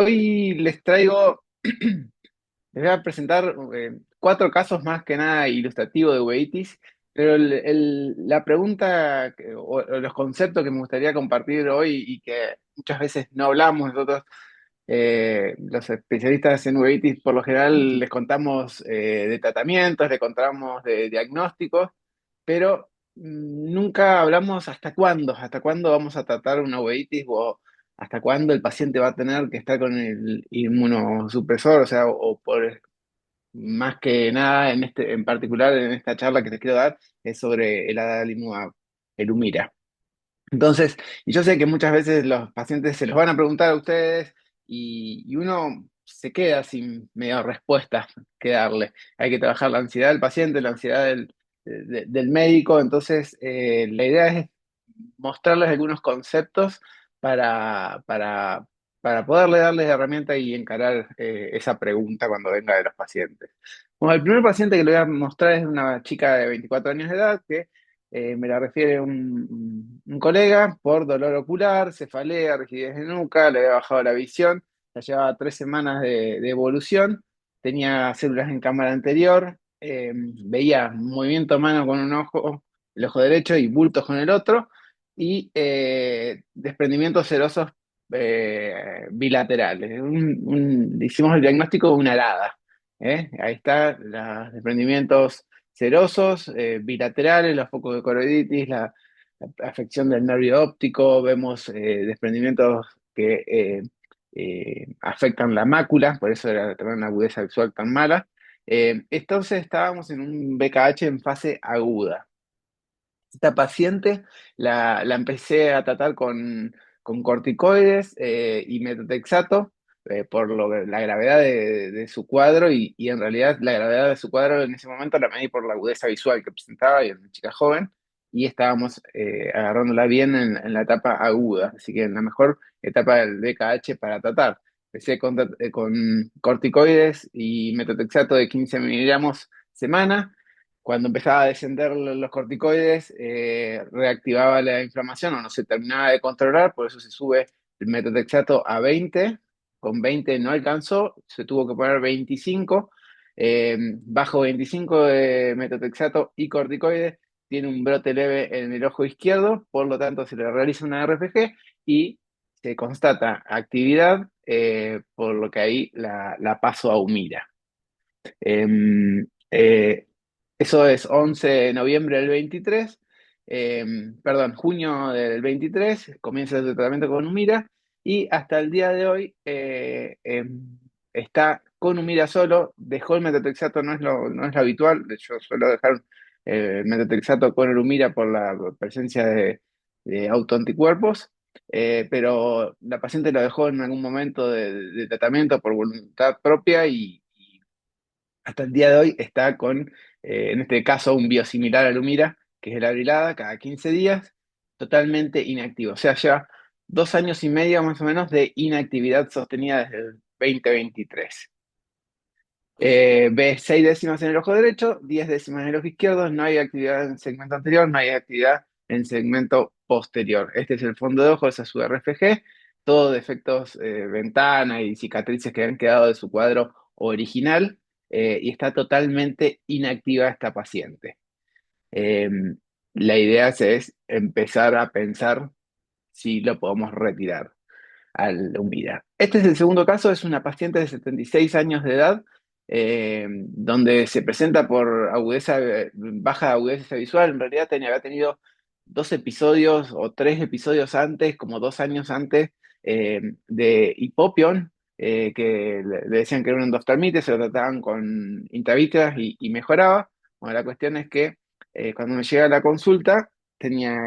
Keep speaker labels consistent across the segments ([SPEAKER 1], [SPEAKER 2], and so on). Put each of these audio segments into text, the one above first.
[SPEAKER 1] Hoy les traigo, les voy a presentar cuatro casos más que nada ilustrativos de uveitis, pero la pregunta o los conceptos que me gustaría compartir hoy y que muchas veces no hablamos nosotros, los especialistas en uveitis, por lo general les contamos de tratamientos, les contamos de diagnósticos, pero nunca hablamos hasta cuándo vamos a tratar una uveitis o hasta cuándo el paciente va a tener que estar con el inmunosupresor, o sea, o por más que nada en particular en esta charla que les quiero dar es sobre el adalimumab, el Humira. Entonces, y yo sé que muchas veces los pacientes se los van a preguntar a ustedes y uno se queda sin medio respuesta que darle. Hay que trabajar la ansiedad del paciente, la ansiedad del médico. Entonces, la idea es mostrarles algunos conceptos para, para, para poderle darles herramienta y encarar esa pregunta cuando venga de los pacientes. Bueno, el primer paciente que le voy a mostrar es una chica de 24 años de edad que me la refiere un colega por dolor ocular, cefalea, rigidez de nuca, le había bajado la visión, ya llevaba 3 semanas de evolución, tenía células en cámara anterior, veía movimiento de mano con un ojo, el ojo derecho, y bultos con el otro, y desprendimientos serosos bilaterales. Hicimos el diagnóstico de una arada. Ahí está, los desprendimientos serosos, bilaterales, los focos de coroiditis, la afección del nervio óptico, vemos desprendimientos que afectan la mácula, por eso era tener una agudeza visual tan mala. Entonces estábamos en un BKH en fase aguda. Esta paciente la empecé a tratar con corticoides y metotrexato por la gravedad de su cuadro y en realidad la gravedad de su cuadro en ese momento la medí por la agudeza visual que presentaba y en una chica joven y estábamos agarrándola bien en la etapa aguda, así que en la mejor etapa del DKH para tratar. Empecé con corticoides y metotrexato de 15 miligramos semana. Cuando empezaba a descender los corticoides, reactivaba la inflamación o no se terminaba de controlar, por eso se sube el metotrexato a 20. Con 20 no alcanzó, se tuvo que poner 25. Bajo 25 de metotrexato y corticoides, tiene un brote leve en el ojo izquierdo, por lo tanto se le realiza una RFG y se constata actividad, por lo que ahí la paso a Humira. Em, eh, Eso es 11 de noviembre del 23, perdón, junio del 23, comienza el tratamiento con Humira y hasta el día de hoy está con Humira solo, dejó el metotrexato, no es lo habitual, yo suelo dejar el metotrexato con el Humira por la presencia de autoanticuerpos, pero la paciente lo dejó en algún momento de tratamiento por voluntad propia y hasta el día de hoy está con, en este caso, un biosimilar a Lumira, que es la Abrilada, cada 15 días, totalmente inactivo. O sea, lleva 2 años y medio más o menos de inactividad sostenida desde el 2023. Ve 6 décimas en el ojo derecho, 10 décimas en el ojo izquierdo, no hay actividad en el segmento anterior, no hay actividad en el segmento posterior. Este es el fondo de ojo, esa es su RFG, todo defectos ventana y cicatrices que han quedado de su cuadro original, y está totalmente inactiva esta paciente. Eh, la idea es empezar a pensar si lo podemos retirar al humedad. Este es el segundo caso, es una paciente de 76 años de edad, donde se presenta por agudeza, baja agudeza visual. En realidad había tenido 2 episodios o 3 episodios antes, como 2 años antes, de hipopión, que le decían que era una endoftalmitis, se lo trataban con intravítreas y mejoraba. Bueno, la cuestión es que cuando me llega a la consulta, tenía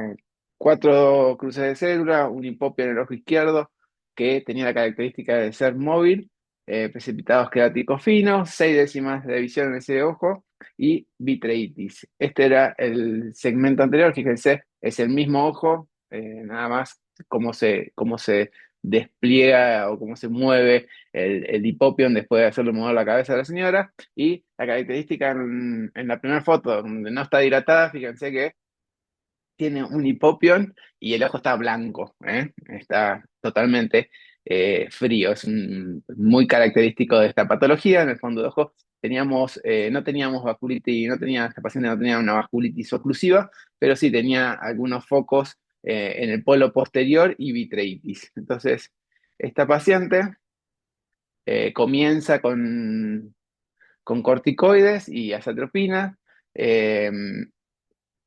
[SPEAKER 1] 4 cruces de célula, un hipopio en el ojo izquierdo, que tenía la característica de ser móvil, precipitados queráticos finos, 6 décimas de visión en ese ojo y vitreitis. Este era el segmento anterior, fíjense, es el mismo ojo, nada más cómo se despliega o cómo se mueve el dipopion después de hacerle mover la cabeza a la señora. Y la característica en la primera foto, donde no está dilatada, fíjense que tiene un hipopión y el ojo está blanco, ¿eh? Está totalmente frío. Es muy característico de esta patología. En el fondo de ojo no teníamos vasculitis, esta paciente no tenía una vasculitis oclusiva, pero sí tenía algunos focos en el polo posterior y vitreitis. Entonces, esta paciente comienza con corticoides y azatropina. eh,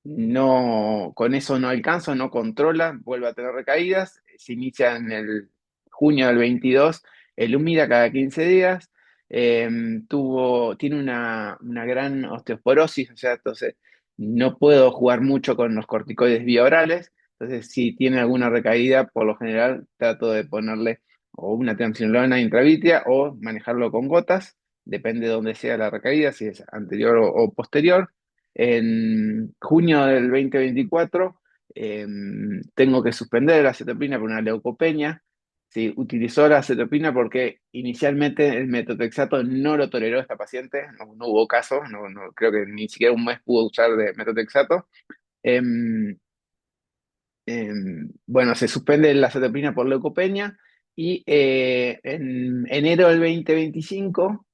[SPEAKER 1] no, con eso no alcanza, no controla, vuelve a tener recaídas. Se inicia en el junio del 22 el Humira cada 15 días. eh, Tiene una gran osteoporosis, o sea, entonces no puedo jugar mucho con los corticoides biorales. Entonces, si tiene alguna recaída, por lo general trato de ponerle o una triamcinolona intravítrea o manejarlo con gotas, depende de dónde sea la recaída, si es anterior o posterior. En junio del 2024 eh, tengo que suspender la acetopina por una leucopenia. Sí, utilizó la acetopina porque inicialmente el metotrexato no lo toleró esta paciente, no hubo caso, creo que ni siquiera un mes pudo usar de metotrexato. Em, bueno, se suspende la acetopina por leucopenia y en enero del 2025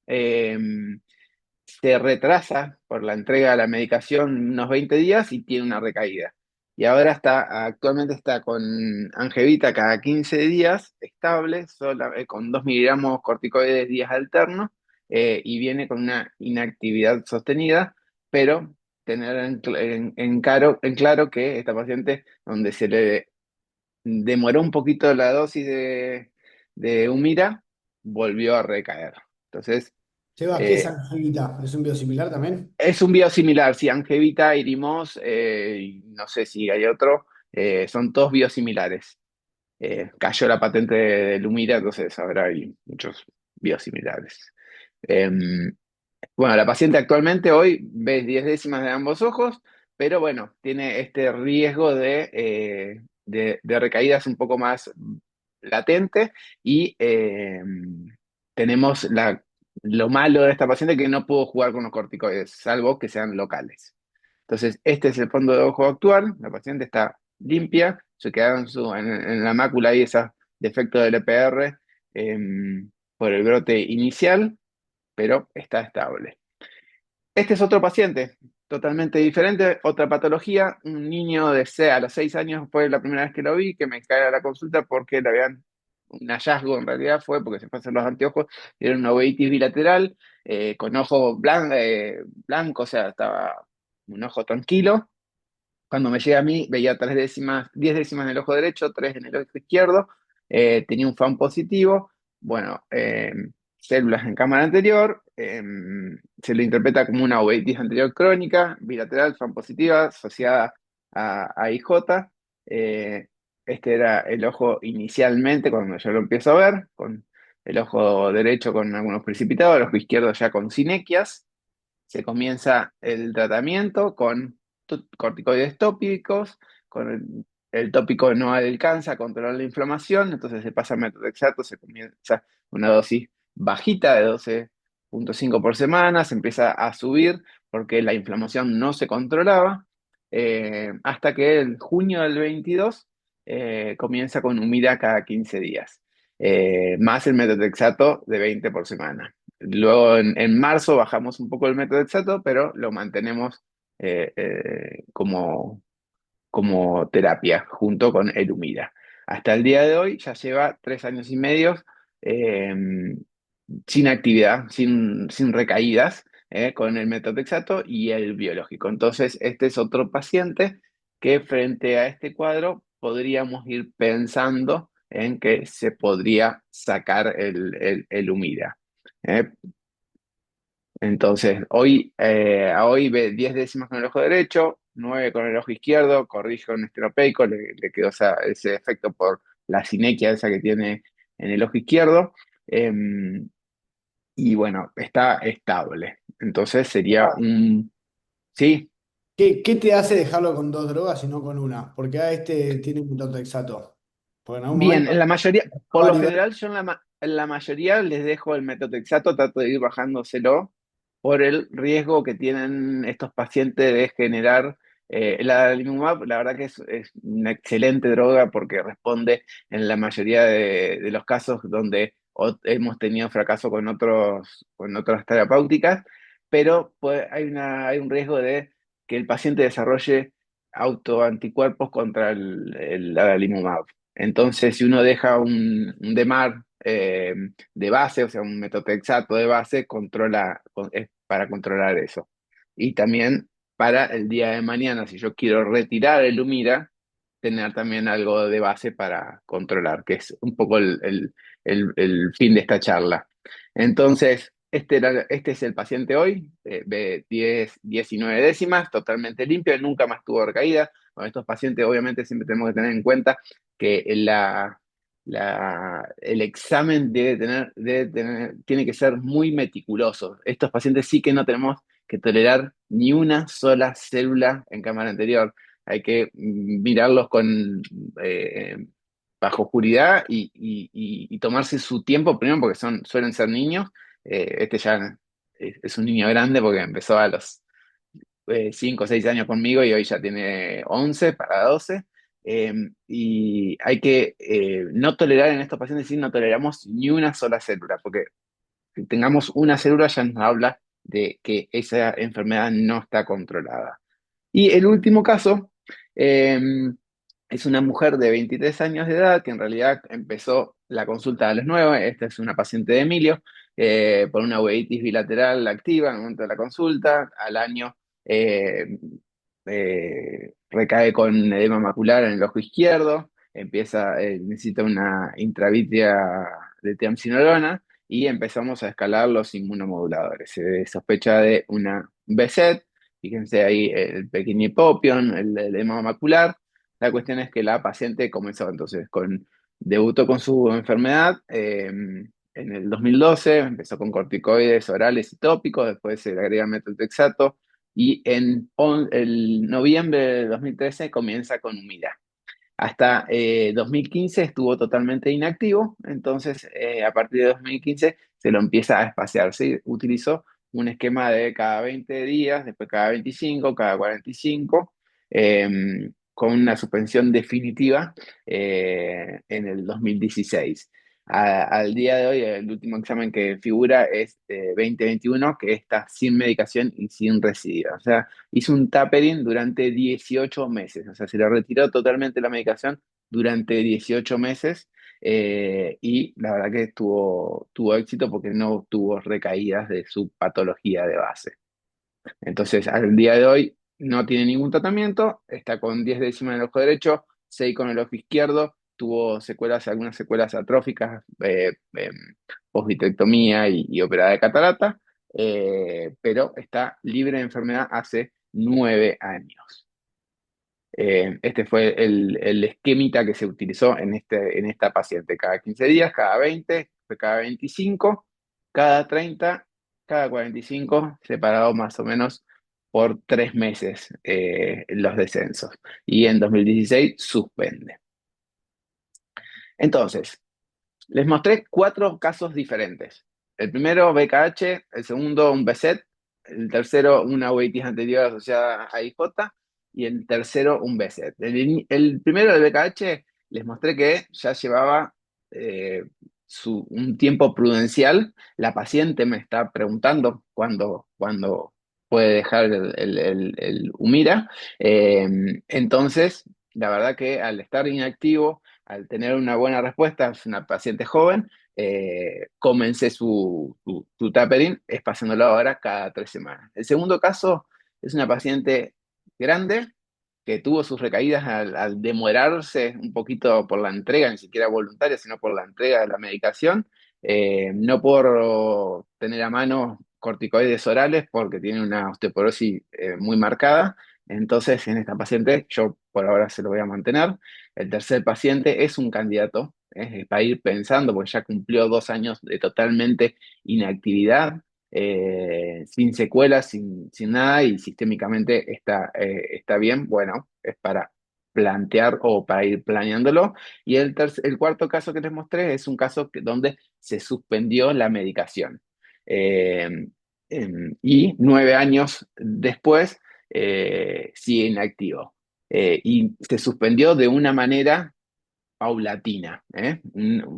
[SPEAKER 1] se retrasa por la entrega de la medicación unos 20 días y tiene una recaída. Y ahora actualmente está con Angevita cada 15 días, estable, con 2 miligramos corticoides días alternos, y viene con una inactividad sostenida, pero tener en claro que esta paciente, donde se le demoró un poquito la dosis de Humira, volvió a recaer. Entonces,
[SPEAKER 2] Seba, ¿qué es
[SPEAKER 1] eh,
[SPEAKER 2] angivita? ¿Es un biosimilar también?
[SPEAKER 1] es un biosimilar, sí, Angevita, Irimos, y no sé si hay otro, son todos biosimilares. Cayó la patente de Lumira, entonces ahora hay muchos biosimilares. Bueno, la paciente actualmente hoy ve 10 décimas de ambos ojos, pero bueno, tiene este riesgo de recaídas un poco más latente y tenemos lo malo de esta paciente que no pudo jugar con los corticoides, salvo que sean locales. Entonces, este es el fondo de ojo actual, la paciente está limpia, se quedaron en la mácula ahí esos defectos del EPR por el brote inicial, pero está estable. Este es otro paciente, totalmente diferente, otra patología, un niño a los 6 años fue la primera vez que lo vi, que me cae a la consulta porque le habían, un hallazgo en realidad fue porque se fue a hacer los anteojos, era una uveitis bilateral, con ojo blanco, o sea, estaba un ojo tranquilo. Cuando me llega a mí, veía 3 décimas, 10 décimas en el ojo derecho, 3 en el ojo izquierdo, tenía un FAN positivo, bueno, células en cámara anterior, se lo interpreta como una uveitis anterior crónica, bilateral, FAN positiva, asociada a IJ. eh, este era el ojo inicialmente, cuando yo lo empiezo a ver, con el ojo derecho con algunos precipitados, el ojo izquierdo ya con sinequias. Se comienza el tratamiento con corticoides tópicos, con el tópico no alcanza a controlar la inflamación, entonces se pasa a metotrexato, se comienza una dosis bajita de 12,5 por semana, se empieza a subir porque la inflamación no se controlaba, hasta que en junio del 22 comienza con Humira cada 15 días, más el metotrexato de 20 por semana. Luego en marzo bajamos un poco el método exacto, pero lo mantenemos como terapia junto con el Humira. Hasta el día de hoy ya lleva 3 años y medio eh, sin actividad, sin recaídas, con el método exacto y el biológico. Entonces, este es otro paciente que frente a este cuadro podríamos ir pensando en que se podría sacar el Humira. ¿eh? Entonces, a hoy ve 10 décimas con el ojo derecho, 9 con el ojo izquierdo, corrige un esteropeico, le quedó ese efecto por la sinequia esa que tiene en el ojo izquierdo, y bueno, está estable. Entonces sería sí.
[SPEAKER 2] ¿Qué te hace dejarlo con dos drogas y no con una? Porque a este tiene un tanto exacto. Porque en algún
[SPEAKER 1] Bien,
[SPEAKER 2] momento
[SPEAKER 1] en la mayoría, por
[SPEAKER 2] va a
[SPEAKER 1] lo
[SPEAKER 2] liberar.
[SPEAKER 1] general, yo en la mayoría les dejo el metotrexato, trato de ir bajándoselo por el riesgo que tienen estos pacientes de generar La adalimumab, la verdad que es una excelente droga porque responde en la mayoría de los casos donde hemos tenido fracaso con otras terapéuticas, pero pues, hay un riesgo de que el paciente desarrolle autoanticuerpos contra el adalimumab. Entonces, si uno deja un DMARD de base, o sea, un metotrexato de base, es para controlar eso. Y también para el día de mañana, si yo quiero retirar el Humira, tener también algo de base para controlar, que es un poco el fin de esta charla. Entonces, este es el paciente hoy, de 19 décimas, totalmente limpio, nunca más tuvo recaída. Con estos pacientes, obviamente, siempre tenemos que tener en cuenta que el examen tiene que ser muy meticuloso. Estos pacientes sí que no tenemos que tolerar ni una sola célula en cámara anterior. Hay que mirarlos eh, bajo oscuridad y tomarse su tiempo, primero porque suelen ser niños. Este ya es un niño grande porque empezó a los 5 o 6 años conmigo y hoy ya tiene 11 para 12. Y hay que no tolerar en estos pacientes, sí, no toleramos ni una sola célula, porque si tengamos una célula ya nos habla de que esa enfermedad no está controlada. Y el último caso eh, es una mujer de 23 años de edad que en realidad empezó la consulta a los 9. Esta es una paciente de Emilio por una uveitis bilateral activa en el momento de la consulta. Al año eh, recae con edema macular en el ojo izquierdo, necesita una intravítrea de triamcinolona y empezamos a escalar los inmunomoduladores. Se sospecha de una BSET. Fíjense ahí el pequeño hipopion, el edema macular. La cuestión es que la paciente comenzó entonces debutó con su enfermedad en el 2012, empezó con corticoides orales y tópicos, después se le agrega metotrexato y el noviembre de 2013 comienza con Humira. Hasta 2015 estuvo totalmente inactivo, entonces a partir de 2015 se lo empieza a espaciar. Se utilizó un esquema de cada 20 días, después cada 25, cada 45, con una suspensión definitiva en el 2016. Al día de hoy, el último examen que figura es 2021, que está sin medicación y sin residuo. O sea, hizo un tapering durante 18 meses, o sea, se le retiró totalmente la medicación durante 18 meses y la verdad que tuvo éxito porque no tuvo recaídas de su patología de base. Entonces, al día de hoy no tiene ningún tratamiento, está con 10 décimas en el ojo derecho, 6 con el ojo izquierdo, tuvo algunas secuelas atróficas, postvitrectomía y operada de catarata, pero está libre de enfermedad hace 9 años. Este fue el esquemita que se utilizó en esta paciente. Cada 15 días, cada 20, cada 25, cada 30, cada 45, separado más o menos por 3 meses los descensos. Y en 2016 suspende. Entonces, les mostré 4 casos diferentes. El primero, BKH, el segundo, un BSET, el tercero, una uveitis anterior asociada a IJ, y el tercero, un BSET. El primero, el BKH, les mostré que ya llevaba eh, un tiempo prudencial. La paciente me está preguntando cuándo puede dejar el Humira. Entonces, la verdad que al estar inactivo, al tener una buena respuesta, es una paciente joven, comencé su tapering, espaciándolo ahora cada 3 semanas. El segundo caso es una paciente grande que tuvo sus recaídas al demorarse un poquito por la entrega, ni siquiera voluntaria, sino por la entrega de la medicación, no por tener a mano corticoides orales, porque tiene una osteoporosis muy marcada. Entonces, en esta paciente, yo por ahora se lo voy a mantener. El tercer paciente es un candidato, para ir pensando, porque ya cumplió 2 años de totalmente inactividad, sin secuelas, sin nada, y sistémicamente está bien. Bueno, es para plantear o para ir planeándolo. Y el cuarto caso que les mostré es un caso donde se suspendió la medicación. Y 9 años después sigue inactivo. Y se suspendió de una manera paulatina, ¿eh?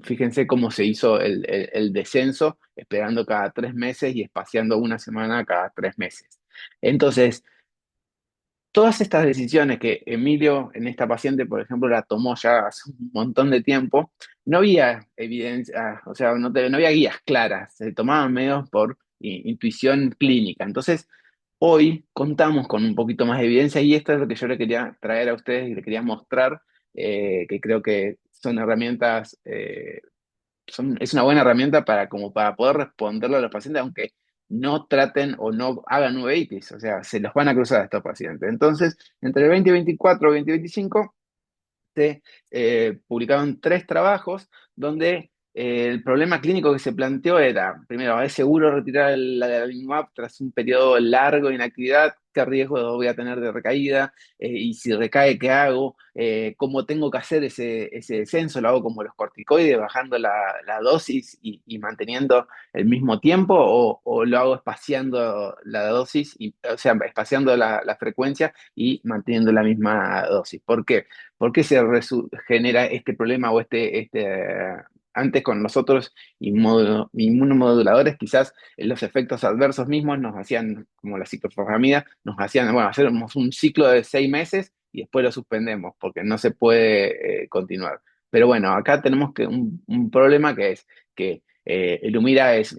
[SPEAKER 1] Fíjense cómo se hizo el descenso, esperando cada 3 meses y espaciando una semana cada 3 meses. Entonces, todas estas decisiones que Emilio en esta paciente, por ejemplo, la tomó ya hace un montón de tiempo, no había evidencia, o sea, no había guías claras, se tomaban medios por intuición clínica. Entonces, hoy contamos con un poquito más de evidencia y esto es lo que yo le quería traer a ustedes y le quería mostrar, que creo que son herramientas, es una buena herramienta para, como para poder responderle a los pacientes, aunque no traten o no hagan uveitis, o sea, se los van a cruzar a estos pacientes. Entonces, entre el 2024 y 2025 se publicaron 3 trabajos donde el problema clínico que se planteó era, primero, ¿es seguro retirar el adalimumab tras un periodo largo de inactividad? ¿Qué riesgo voy a tener de recaída? Y si recae, ¿qué hago? ¿Cómo tengo que hacer ese descenso? ¿Lo hago como los corticoides, bajando la dosis y manteniendo el mismo tiempo? ¿O lo hago espaciando la dosis, o sea, espaciando la frecuencia y manteniendo la misma dosis? ¿Por qué? ¿Por qué se genera este problema o antes con los otros inmunomoduladores, quizás los efectos adversos mismos nos hacían, como la ciclofosfamida, nos hacían, bueno, hacemos un ciclo de 6 meses y después lo suspendemos porque no se puede continuar. Pero bueno, acá tenemos un problema que es que el Humira es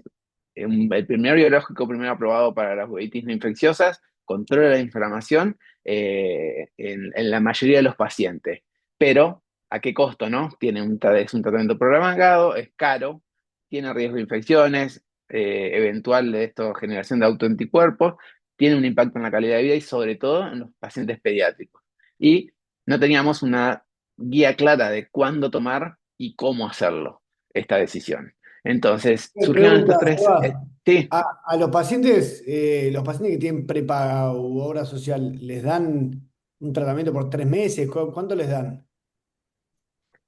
[SPEAKER 1] el primer biológico primero aprobado para las uveitis no infecciosas, controla la inflamación en la mayoría de los pacientes. Pero, ¿a qué costo, no? Es un tratamiento prolongado, es caro, tiene riesgo de infecciones, eventual de esto, generación de autoanticuerpos, tiene un impacto en la calidad de vida y sobre todo en los pacientes pediátricos. Y no teníamos una guía clara de cuándo tomar y cómo hacerlo, esta decisión. Entonces,
[SPEAKER 2] Me
[SPEAKER 1] surgieron estos
[SPEAKER 2] pregunta,
[SPEAKER 1] tres.
[SPEAKER 2] Sebas,
[SPEAKER 1] Sí,
[SPEAKER 2] a los pacientes que tienen prepaga u obra social, ¿les dan un tratamiento por 3 meses? ¿Cuánto les dan?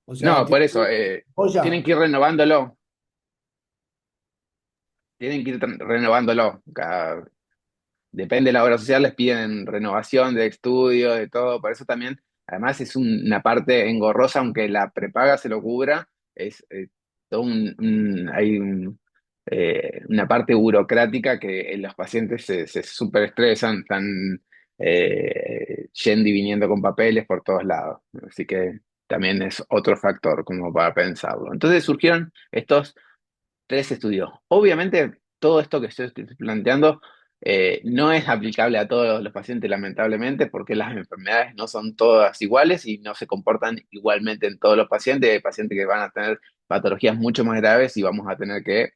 [SPEAKER 2] O sea,
[SPEAKER 1] no, por
[SPEAKER 2] ¿tienen
[SPEAKER 1] eso, tienen
[SPEAKER 2] olla?
[SPEAKER 1] que ir renovándolo, tienen que ir renovándolo. Depende de la obra social, les piden renovación de estudio, de todo, por eso también, además es una parte engorrosa, aunque la prepaga se lo cubra, es todo una parte burocrática que los pacientes se superestresan, están yendo y viniendo con papeles por todos lados, así que también es otro factor como para pensarlo. Entonces surgieron estos 3 estudios. Obviamente, todo esto que estoy planteando no es aplicable a todos los pacientes, lamentablemente, porque las enfermedades no son todas iguales y no se comportan igualmente en todos los pacientes. Hay pacientes que van a tener patologías mucho más graves y vamos a tener que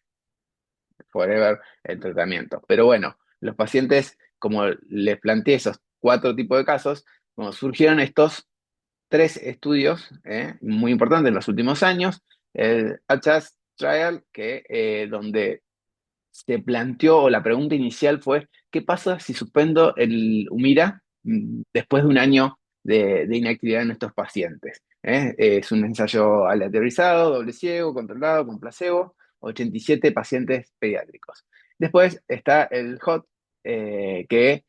[SPEAKER 1] forever el tratamiento. Pero bueno, los pacientes, como les planteé esos 4 tipos de casos, como surgieron estos 3 estudios muy importantes en los últimos años. El ACHAS Trial, donde se planteó, o la pregunta inicial fue, ¿qué pasa si suspendo el Humira después de un año de inactividad en estos pacientes? Es un ensayo aleatorizado, doble ciego, controlado, con placebo, 87 pacientes pediátricos. Después está el HOT, que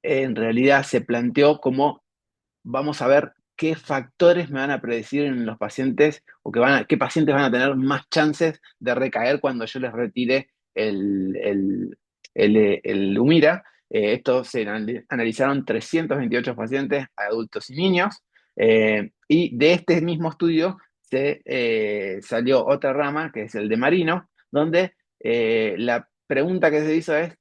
[SPEAKER 1] en realidad se planteó como vamos a ver qué factores me van a predecir en los pacientes o qué pacientes van a tener más chances de recaer cuando yo les retire el Humira. Estos se analizaron 328 pacientes, adultos y niños, y de este mismo estudio se salió otra rama, que es el de Marino, donde la pregunta que se hizo es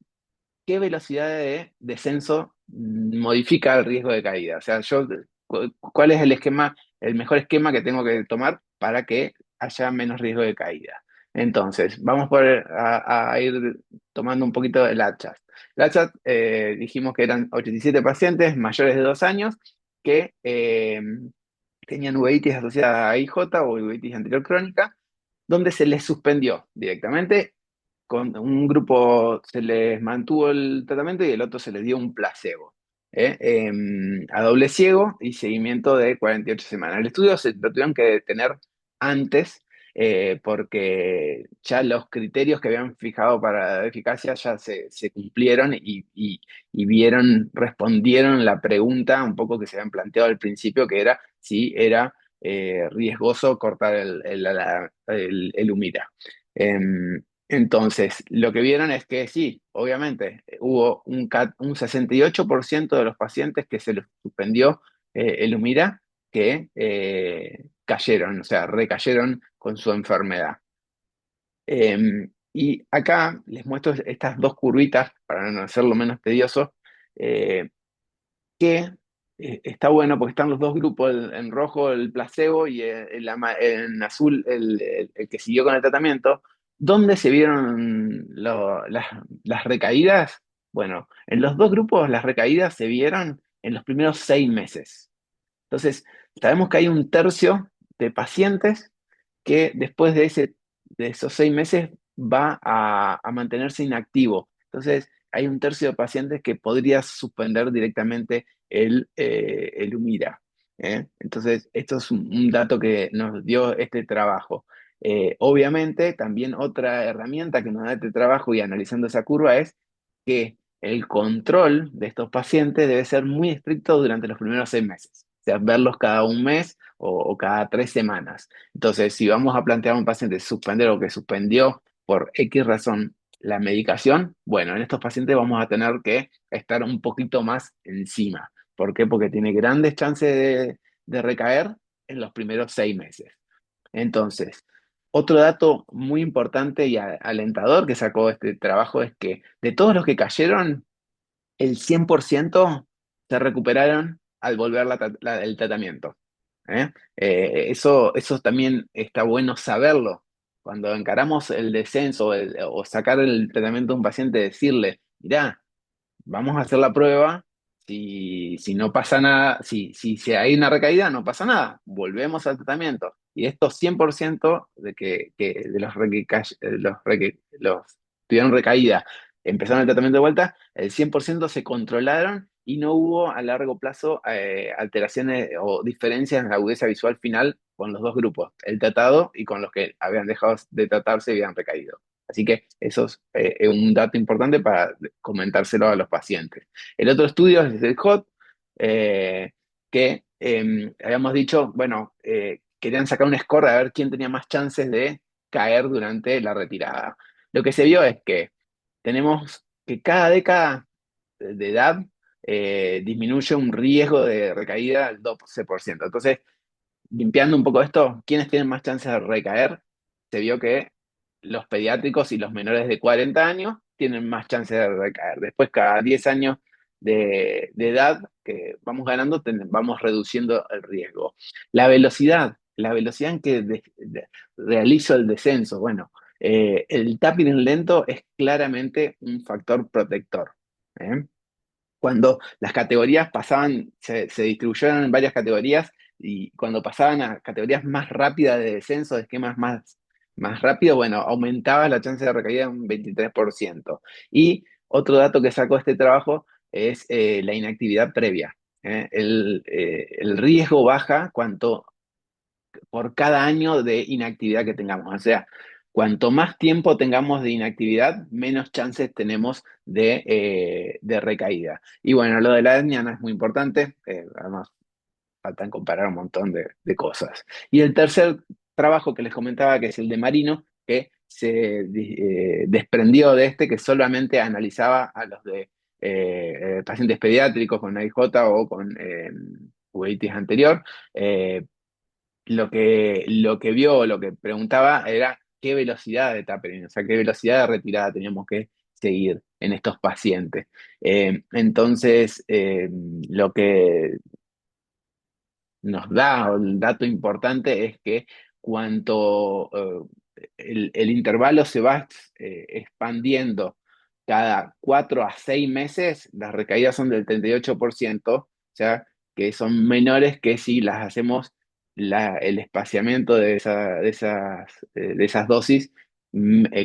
[SPEAKER 1] qué velocidad de descenso modifica el riesgo de caída. O sea, ¿cuál es el mejor esquema que tengo que tomar para que haya menos riesgo de caída? Entonces, vamos a ir tomando un poquito el ACHAT. El ACHAT, dijimos que eran 87 pacientes mayores de 2 años que tenían uveitis asociada a IJ o uveitis anterior crónica, donde se les suspendió directamente. Con un grupo se les mantuvo el tratamiento y el otro se les dio un placebo, a doble ciego y seguimiento de 48 semanas. El estudio se lo tuvieron que detener antes, porque ya los criterios que habían fijado para la eficacia ya se cumplieron y vieron, respondieron la pregunta un poco que se habían planteado al principio, que era si era riesgoso cortar el Humira. Entonces, lo que vieron es que sí, obviamente, hubo un 68% de los pacientes que se les suspendió el Humira que cayeron, o sea, recayeron con su enfermedad. Y acá les muestro estas dos curvitas para no hacerlo menos tedioso, eh, que está bueno porque están los dos grupos, en rojo el placebo y en azul el que siguió con el tratamiento. ¿Dónde se vieron las recaídas? Bueno, en los dos grupos las recaídas se vieron en los primeros 6 meses. Entonces, sabemos que hay un tercio de pacientes que después de esos 6 meses va a mantenerse inactivo. Entonces, hay un tercio de pacientes que podría suspender directamente el Humira. Entonces, esto es un dato que nos dio este trabajo. Obviamente, también otra herramienta que nos da este trabajo y analizando esa curva es que el control de estos pacientes debe ser muy estricto durante los primeros 6 meses. O sea, verlos cada un mes o cada 3 semanas. Entonces, si vamos a plantear a un paciente suspender o que suspendió por X razón la medicación, bueno, en estos pacientes vamos a tener que estar un poquito más encima. ¿Por qué? Porque tiene grandes chances de recaer en los primeros 6 meses. Entonces, otro dato muy importante y alentador que sacó este trabajo es que de todos los que cayeron, el 100% se recuperaron al volver el tratamiento. Eso también está bueno saberlo. Cuando encaramos el descenso o sacar el tratamiento de un paciente, decirle, mirá, vamos a hacer la prueba. Si no pasa nada, si hay una recaída, no pasa nada. Volvemos al tratamiento. Y estos 100% de los tuvieron recaída, empezaron el tratamiento de vuelta, el 100% se controlaron y no hubo a largo plazo alteraciones o diferencias en la agudeza visual final con los dos grupos, el tratado y con los que habían dejado de tratarse y habían recaído. Así que eso es un dato importante para comentárselo a los pacientes. El otro estudio es el HOT, que habíamos dicho, bueno, querían sacar un score a ver quién tenía más chances de caer durante la retirada. Lo que se vio es que tenemos que cada década de edad disminuye un riesgo de recaída al 12%. Entonces, limpiando un poco esto, ¿quiénes tienen más chances de recaer? Se vio que los pediátricos y los menores de 40 años tienen más chances de recaer. Después, cada 10 años de edad que vamos ganando, vamos reduciendo el riesgo. La velocidad en que realizo el descenso, bueno, el tapping lento es claramente un factor protector. ¿eh? Cuando las categorías pasaban, se distribuyeron en varias categorías y cuando pasaban a categorías más rápidas de descenso, de esquemas más rápido, bueno, aumentaba la chance de recaída un 23%. Y otro dato que sacó este trabajo es la inactividad previa. El riesgo baja por cada año de inactividad que tengamos. O sea, cuanto más tiempo tengamos de inactividad, menos chances tenemos de recaída. Y bueno, lo de la etnia no es muy importante, además faltan comparar un montón de cosas. Y el tercer trabajo que les comentaba, que es el de Marino, que se desprendió de este, que solamente analizaba a los de pacientes pediátricos con AIJ o con uveitis anterior, lo que vio, lo que preguntaba era qué velocidad de tapering, o sea, qué velocidad de retirada teníamos que seguir en estos pacientes. Entonces, lo que nos da, o el dato importante es que cuanto el intervalo se va expandiendo cada 4 a 6 meses, las recaídas son del 38%, o sea, que son menores que si las hacemos el espaciamiento de esas dosis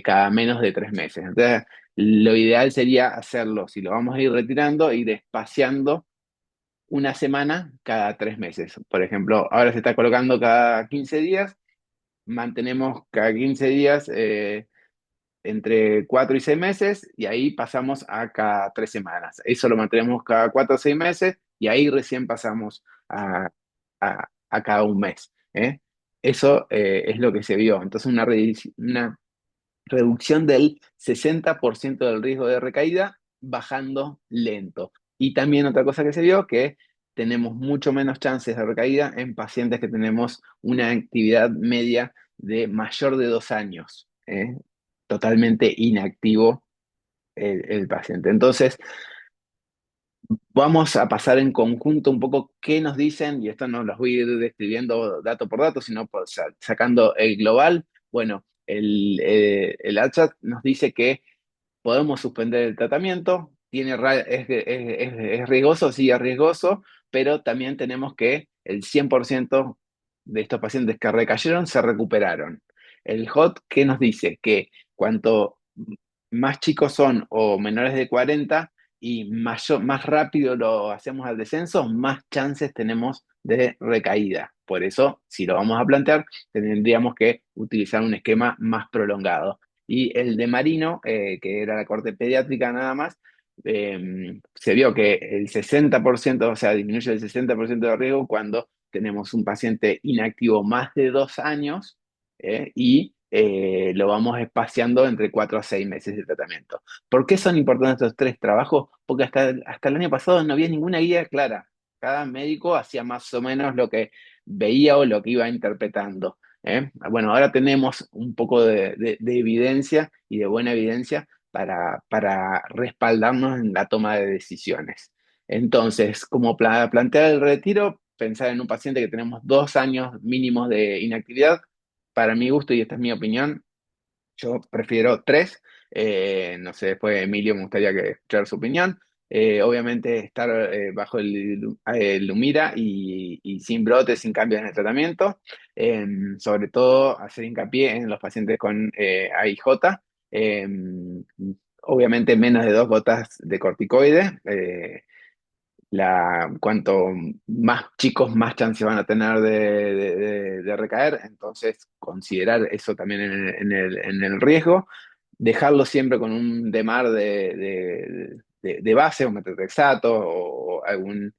[SPEAKER 1] cada menos de 3 meses. Entonces, lo ideal sería hacerlo, si lo vamos a ir retirando, ir espaciando una semana cada 3 meses. Por ejemplo, ahora se está colocando cada 15 días. mantenemos cada 15 días entre 4 y 6 meses y ahí pasamos a cada 3 semanas. Eso lo mantenemos cada 4 o 6 meses y ahí recién pasamos a cada un mes. ¿Eh? Eso es lo que se vio. Entonces una reducción del 60% del riesgo de recaída bajando lento. Y también otra cosa que se vio, que tenemos mucho menos chances de recaída en pacientes que tenemos una actividad media de mayor de 2 años. Totalmente inactivo el paciente. Entonces, vamos a pasar en conjunto un poco qué nos dicen, y esto no los voy a ir describiendo dato por dato, sino sacando el global. Bueno, el ACHAT nos dice que podemos suspender el tratamiento, es riesgoso, sí es riesgoso, pero también tenemos que el 100% de estos pacientes que recayeron se recuperaron. El HOT, ¿qué nos dice? Que cuanto más chicos son o menores de 40 y más rápido lo hacemos al descenso, más chances tenemos de recaída. Por eso, si lo vamos a plantear, tendríamos que utilizar un esquema más prolongado. Y el de Marino, que era la corte pediátrica nada más, se vio que el 60%, o sea, disminuye el 60% de riesgo cuando tenemos un paciente inactivo más de 2 años y lo vamos espaciando entre 4 a 6 meses de tratamiento. ¿Por qué son importantes estos tres trabajos? Porque hasta el año pasado no había ninguna guía clara. Cada médico hacía más o menos lo que veía o lo que iba interpretando. Bueno, ahora tenemos un poco de evidencia y de buena evidencia para respaldarnos en la toma de decisiones. Entonces, como plantear el retiro, pensar en un paciente que tenemos 2 años mínimos de inactividad, para mi gusto, y esta es mi opinión, yo prefiero 3. No sé, después Emilio me gustaría que escuchar su opinión. Obviamente estar bajo el Humira y sin brotes, sin cambios en el tratamiento. Sobre todo hacer hincapié en los pacientes con AIJ. Eh, Obviamente menos de 2 gotas de corticoide. Cuanto más chicos, más chances van a tener de recaer, entonces considerar eso también en el riesgo, dejarlo siempre con un DMARD de base, un metotrexato o algún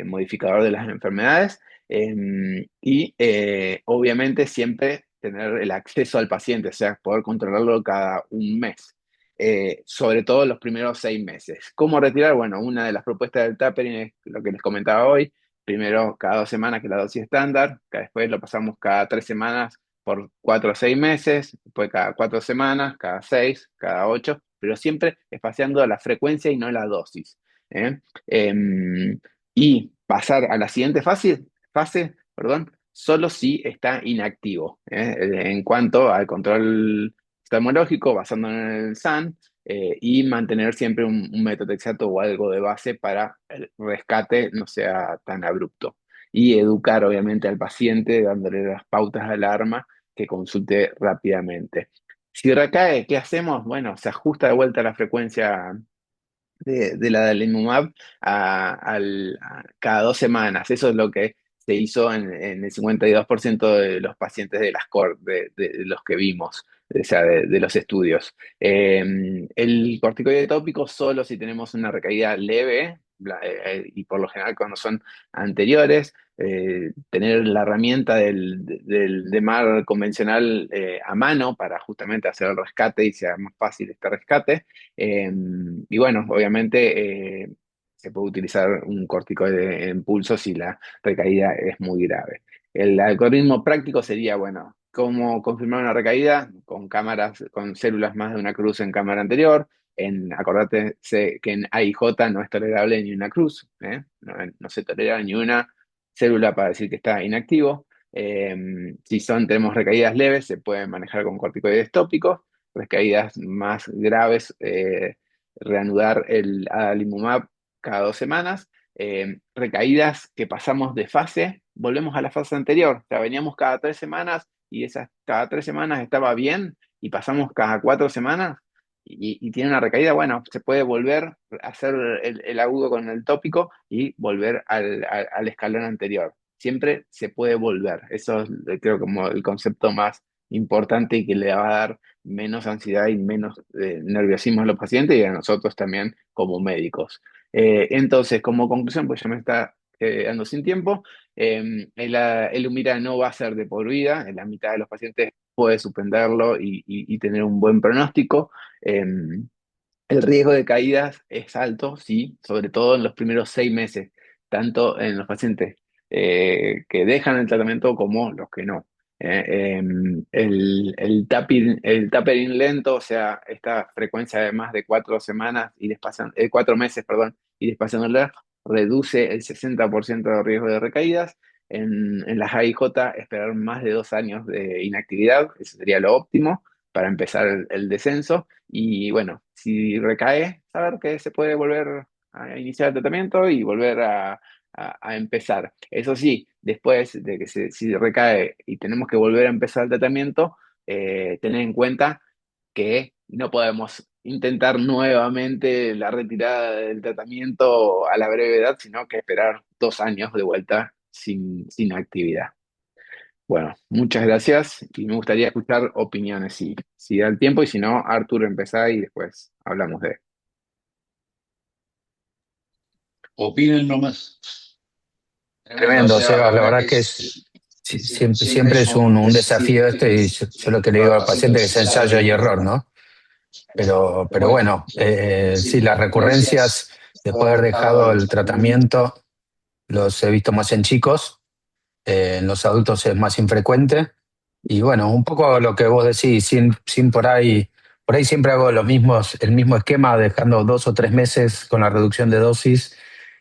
[SPEAKER 1] modificador de las enfermedades, y obviamente siempre tener el acceso al paciente, o sea, poder controlarlo cada un mes, sobre todo los primeros 6 meses. ¿Cómo retirar? Bueno, una de las propuestas del tapering es lo que les comentaba hoy. Primero, cada 2 semanas, que es la dosis estándar, que después lo pasamos cada 3 semanas por 4 o 6 meses, después cada 4 semanas, cada 6, cada 8, pero siempre espaciando la frecuencia y no la dosis. ¿Eh? Y pasar a la siguiente fase, perdón, solo si está inactivo. En cuanto al control oftalmológico, basándonos en el SAN, y mantener siempre un metotrexato o algo de base para el rescate no sea tan abrupto. Y educar, obviamente, al paciente, dándole las pautas de alarma que consulte rápidamente. Si recae, ¿qué hacemos? Bueno, se ajusta de vuelta la frecuencia de la adalimumab cada 2 semanas. Eso es lo que se hizo en el 52% de los pacientes de de los que vimos, o sea, de los estudios. El corticoide tópico solo si tenemos una recaída leve, y por lo general cuando son anteriores, tener la herramienta del DEMAR convencional a mano para justamente hacer el rescate y sea más fácil este rescate. Y bueno, obviamente se puede utilizar un corticoide en pulso si la recaída es muy grave. El algoritmo práctico sería, bueno, cómo confirmar una recaída con cámaras, con células más de una cruz en cámara anterior. Acordate que en AIJ no es tolerable ni una cruz, ¿eh? No se tolera ni una célula para decir que está inactivo. Si tenemos recaídas leves, se pueden manejar con corticoides tópicos. Recaídas más graves, reanudar el adalimumab cada 2 semanas. Recaídas que pasamos de fase, volvemos a la fase anterior. O sea, veníamos cada 3 semanas y esas cada 3 semanas estaba bien y pasamos cada 4 semanas y tiene una recaída. Bueno, se puede volver a hacer el agudo con el tópico y volver al escalón anterior. siempre se puede volver. Eso es, creo, como el concepto más importante y que le va a dar menos ansiedad y menos nerviosismo a los pacientes y a nosotros también como médicos. Entonces, como conclusión, pues ya me está quedando sin tiempo. El Humira no va a ser de por vida, en la mitad de los pacientes puede suspenderlo y tener un buen pronóstico. El riesgo de caídas es alto, sí, sobre todo en los primeros 6 meses, tanto en los pacientes que dejan el tratamiento como los que no. El tapering lento, o sea, esta frecuencia de más de 4 semanas y 4 meses, perdón, y despaciándola, reduce el 60% de riesgo de recaídas. En las AIJ, esperar más de 2 años de inactividad, eso sería lo óptimo para empezar el descenso. Y bueno, si recae, saber que se puede volver a iniciar el tratamiento y volver a empezar. Eso sí, después de que si recae y tenemos que volver a empezar el tratamiento, tener en cuenta que no podemos intentar nuevamente la retirada del tratamiento a la brevedad, sino que esperar 2 años de vuelta sin actividad. Bueno, muchas gracias y me gustaría escuchar opiniones si da el tiempo y si no, Arturo, empezá y después hablamos de...
[SPEAKER 3] Opinen nomás. Tremendo,
[SPEAKER 4] Tremendo,
[SPEAKER 3] Seba, la
[SPEAKER 4] Sebas. La
[SPEAKER 3] verdad que
[SPEAKER 4] verdad que siempre, siempre es un desafío este y yo lo que le digo al paciente es ensayo y error, ¿no? Pero bueno, sí, las recurrencias después de haber dejado el tratamiento los he visto más en chicos, en los adultos es más infrecuente. Y bueno, un poco lo que vos decís, sin por ahí siempre hago el mismo esquema, dejando 2 o 3 meses con la reducción de dosis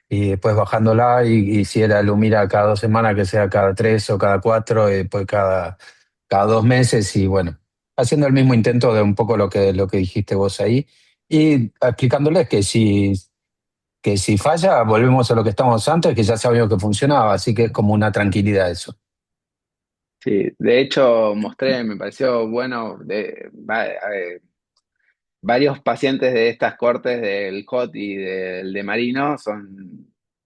[SPEAKER 4] y después bajándola y si era Lumira cada 2 semanas, que sea cada 3 o cada 4, y después cada 2 meses y bueno, haciendo el mismo intento de un poco lo que dijiste vos ahí y explicándoles que si falla, volvemos a lo que estábamos antes, que ya sabíamos que funcionaba, así que es como una tranquilidad eso.
[SPEAKER 1] Sí, de hecho mostré, me pareció bueno, varios pacientes de estas cortes del COT y del de Marino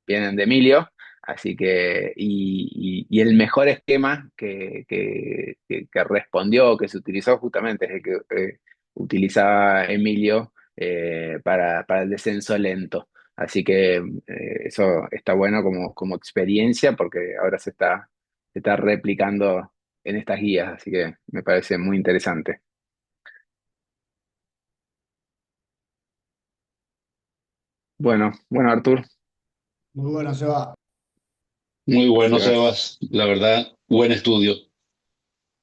[SPEAKER 1] vienen de Emilio, así que, y el mejor esquema que respondió, que se utilizó justamente es el que utilizaba Emilio para el descenso lento. Así que eso está bueno como experiencia porque ahora se está replicando en estas guías, así que me parece muy interesante. Bueno, Artur.
[SPEAKER 2] Muy bueno, Seba.
[SPEAKER 3] muy bueno,
[SPEAKER 1] Sebas.
[SPEAKER 3] Sebas. La verdad, buen estudio.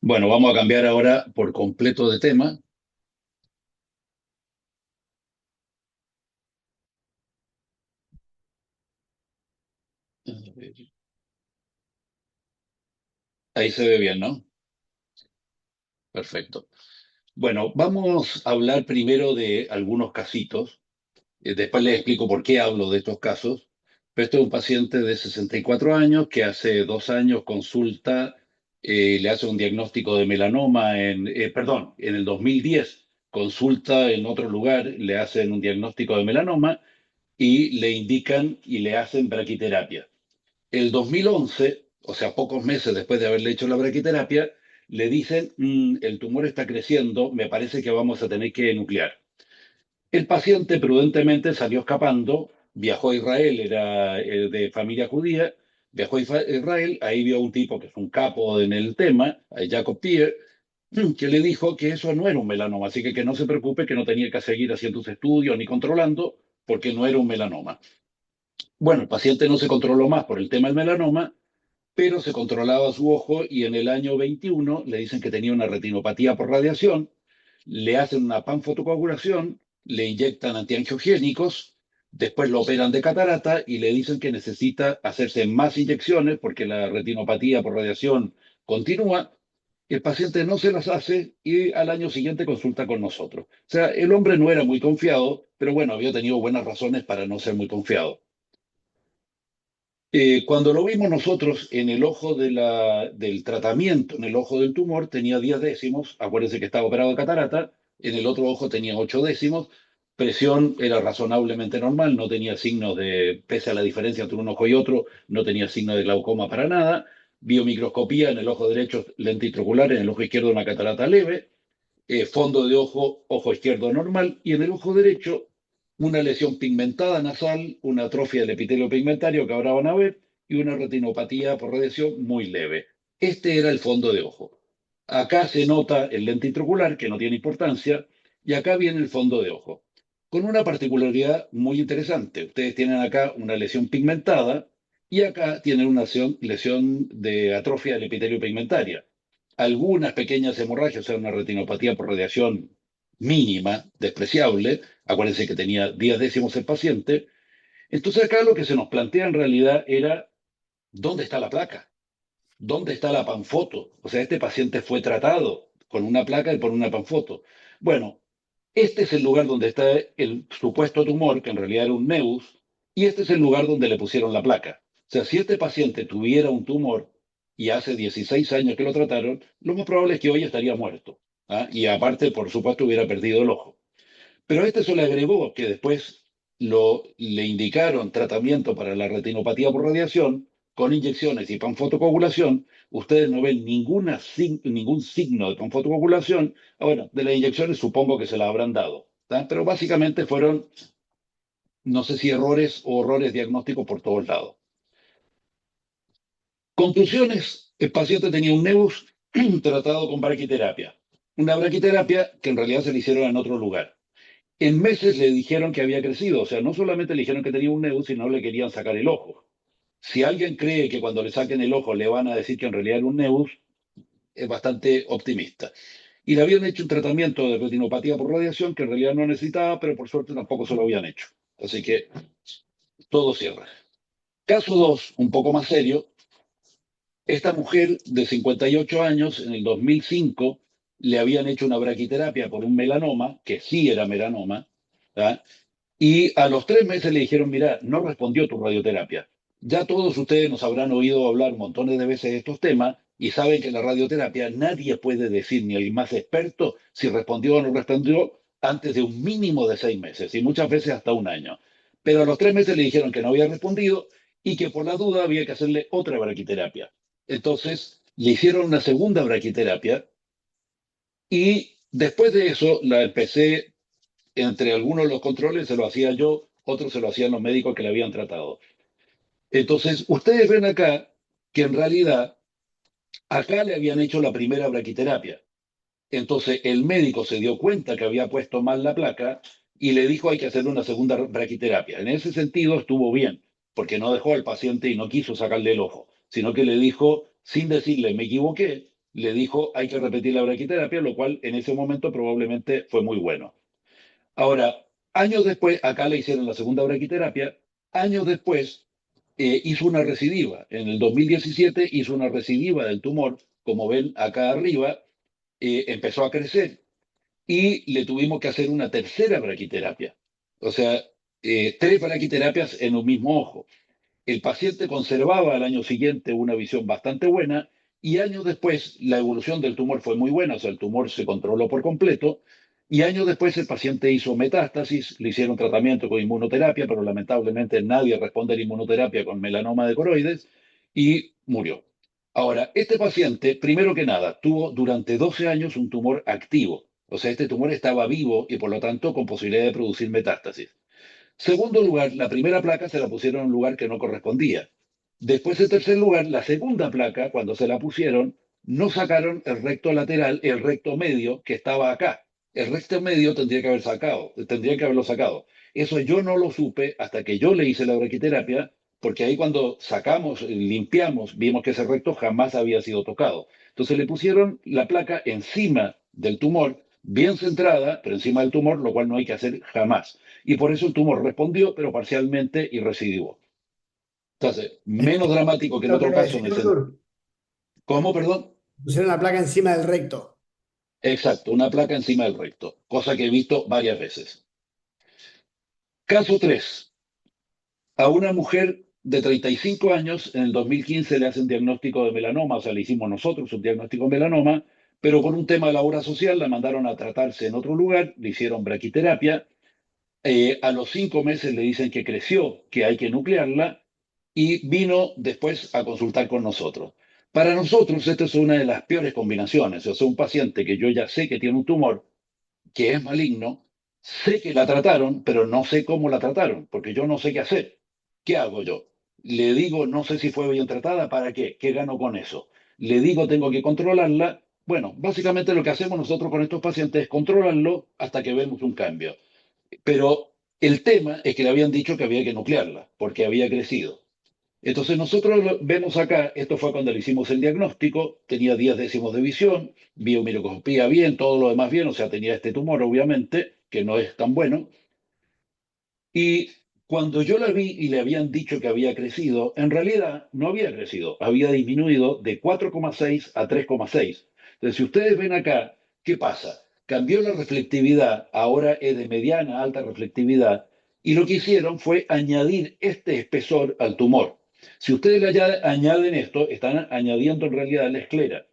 [SPEAKER 3] Bueno, vamos a cambiar ahora por completo de tema. A ver, ahí se ve bien, ¿no? Perfecto. Bueno, vamos a hablar primero de algunos casitos. Después les explico por qué hablo de estos casos. Pero este es un paciente de 64 años que hace 2 años consulta, le hace un diagnóstico de melanoma perdón, en el 2010 consulta en otro lugar, le hacen un diagnóstico de melanoma y le indican y le hacen braquiterapia. El 2011, o sea, pocos meses después de haberle hecho la braquiterapia, le dicen, el tumor está creciendo, me parece que vamos a tener que nuclear. El paciente prudentemente salió escapando, viajó a Israel, era de familia judía, viajó a Israel, ahí vio a un tipo que es un capo en el tema, a Jacob Tier, que le dijo que eso no era un melanoma, así que no se preocupe, que no tenía que seguir haciendo sus estudios ni controlando, porque no era un melanoma. Bueno, el paciente no se controló más por el tema del melanoma, pero se controlaba su ojo y en el año 21 le dicen que tenía una retinopatía por radiación, le hacen una panfotocoagulación, le inyectan antiangiogénicos, después lo operan de catarata y le dicen que necesita hacerse más inyecciones porque la retinopatía por radiación continúa. El paciente no se las hace y al año siguiente consulta con nosotros. O sea, el hombre no era muy confiado, pero bueno, había tenido buenas razones para no ser muy confiado. Cuando lo vimos nosotros en el ojo del tratamiento, en el ojo del tumor, tenía 10 décimos. Acuérdense que estaba operado de catarata. En el otro ojo tenía 8 décimos. Presión era razonablemente normal, no tenía signos de, pese a la diferencia entre un ojo y otro, no tenía signos de glaucoma para nada. Biomicroscopía en el ojo derecho, lente intraocular, en el ojo izquierdo una catarata leve. Fondo de ojo, ojo izquierdo normal, y en el ojo derecho una lesión pigmentada nasal, una atrofia del epitelio pigmentario que ahora van a ver, y una retinopatía por radiación muy leve. Este era el fondo de ojo. Acá se nota el lente intraocular, que no tiene importancia, y acá viene el fondo de ojo, con una particularidad muy interesante. Ustedes tienen acá una lesión pigmentada y acá tienen una lesión de atrofia del epitelio pigmentaria. Algunas pequeñas hemorragias, o sea, una retinopatía por radiación mínima, despreciable. Acuérdense que tenía 10 décimos el paciente. Entonces acá lo que se nos plantea en realidad era, ¿dónde está la placa? ¿Dónde está la panfoto? O sea, este paciente fue tratado con una placa y por una panfoto. Bueno, este es el lugar donde está el supuesto tumor, que en realidad era un nevus, y este es el lugar donde le pusieron la placa. O sea, si este paciente tuviera un tumor y hace 16 años que lo trataron, lo más probable es que hoy estaría muerto. ¿Ah? Y aparte, por supuesto, hubiera perdido el ojo. Pero a este se le agregó que después le indicaron tratamiento para la retinopatía por radiación con inyecciones y panfotocoagulación. Ustedes no ven ningún signo de panfotocoagulación. Bueno, de las inyecciones supongo que se las habrán dado. ¿Tá? Pero básicamente fueron, no sé si errores o horrores diagnósticos por todos lados. Conclusiones, el paciente tenía un nevus tratado con braquiterapia. Una braquiterapia que en realidad se le hicieron en otro lugar. En meses le dijeron que había crecido, o sea, no solamente le dijeron que tenía un nevus, sino le querían sacar el ojo. Si alguien cree que cuando le saquen el ojo le van a decir que en realidad era un nevus, es bastante optimista. Y le habían hecho un tratamiento de retinopatía por radiación que en realidad no necesitaba, pero por suerte tampoco se lo habían hecho. Así que todo cierra. Caso 2, un poco más serio. Esta mujer de 58 años, en el 2005, le habían hecho una braquiterapia por un melanoma, que sí era melanoma, ¿tá? Y a los 3 meses le dijeron, mira, no respondió tu radioterapia. Ya todos ustedes nos habrán oído hablar montones de veces de estos temas y saben que en la radioterapia nadie puede decir, ni el más experto, si respondió o no respondió antes de un mínimo de 6 meses y muchas veces hasta un año. Pero a los 3 meses le dijeron que no había respondido y que por la duda había que hacerle otra braquiterapia. Entonces le hicieron una segunda braquiterapia y después de eso la empecé entre algunos de los controles se lo hacía yo, otros se lo hacían los médicos que le habían tratado. Entonces, ustedes ven acá que en realidad acá le habían hecho la primera braquiterapia. Entonces, el médico se dio cuenta que había puesto mal la placa y le dijo hay que hacer una segunda braquiterapia. En ese sentido estuvo bien, porque no dejó al paciente y no quiso sacarle el ojo, sino que le dijo, sin decirle me equivoqué, le dijo hay que repetir la braquiterapia, lo cual en ese momento probablemente fue muy bueno. Ahora, años después, acá le hicieron la segunda braquiterapia, años después hizo una recidiva. En el 2017 hizo una recidiva del tumor, como ven acá arriba, empezó a crecer y le tuvimos que hacer una tercera braquiterapia. O sea, 3 braquiterapias en un mismo ojo. El paciente conservaba al año siguiente una visión bastante buena y años después la evolución del tumor fue muy buena, o sea, el tumor se controló por completo y años después el paciente hizo metástasis, le hicieron tratamiento con inmunoterapia, pero lamentablemente nadie responde a la inmunoterapia con melanoma de coroides y murió. Ahora, este paciente, primero que nada, tuvo durante 12 años un tumor activo, o sea, este tumor estaba vivo y por lo tanto con posibilidad de producir metástasis. Segundo lugar, la primera placa se la pusieron en un lugar que no correspondía. Después, en tercer lugar, la segunda placa, cuando se la pusieron, no sacaron el recto lateral, el recto medio que estaba acá. El recto medio tendría que haberlo sacado. Eso yo no lo supe hasta que yo le hice la braquiterapia, porque ahí cuando sacamos, limpiamos, vimos que ese recto jamás había sido tocado. Entonces le pusieron la placa encima del tumor, bien centrada, pero encima del tumor, lo cual no hay que hacer jamás. Y por eso el tumor respondió, pero parcialmente y recidivó. Entonces, menos dramático que en
[SPEAKER 2] Lo que
[SPEAKER 3] otro
[SPEAKER 2] le
[SPEAKER 3] caso
[SPEAKER 2] decía
[SPEAKER 3] en el
[SPEAKER 2] Artur,
[SPEAKER 3] ¿Cómo, perdón?
[SPEAKER 2] pusieron la placa encima del recto.
[SPEAKER 3] Exacto, una placa encima del recto, cosa que he visto varias veces. Caso 3. A una mujer de 35 años, en el 2015 le hacen diagnóstico de melanoma, o sea, le hicimos nosotros un diagnóstico de melanoma, pero por un tema de la obra social la mandaron a tratarse en otro lugar, le hicieron braquiterapia A los 5 meses le dicen que creció, que hay que nuclearla, y vino después a consultar con nosotros. Para nosotros, esta es una de las peores combinaciones. O sea, un paciente que yo ya sé que tiene un tumor, que es maligno, sé que la trataron, pero no sé cómo la trataron, porque yo no sé qué hacer. ¿Qué hago yo? Le digo, no sé si fue bien tratada, ¿para qué? ¿Qué gano con eso? Le digo, tengo que controlarla. Bueno, básicamente lo que hacemos nosotros con estos pacientes es controlarlo hasta que vemos un cambio. Pero el tema es que le habían dicho que había que nuclearla, porque había crecido. Entonces nosotros vemos acá, esto fue cuando le hicimos el diagnóstico, tenía 10 décimos de visión, biomiroscopía bien, todo lo demás bien, o sea, tenía este tumor obviamente, que no es tan bueno. Y cuando yo la vi y le habían dicho que había crecido, en realidad no había crecido, había disminuido de 4,6 a 3,6. Entonces, si ustedes ven acá, ¿qué pasa? Cambió la reflectividad, ahora es de mediana a alta reflectividad, y lo que hicieron fue añadir este espesor al tumor. Si ustedes le añaden esto, están añadiendo en realidad la esclera.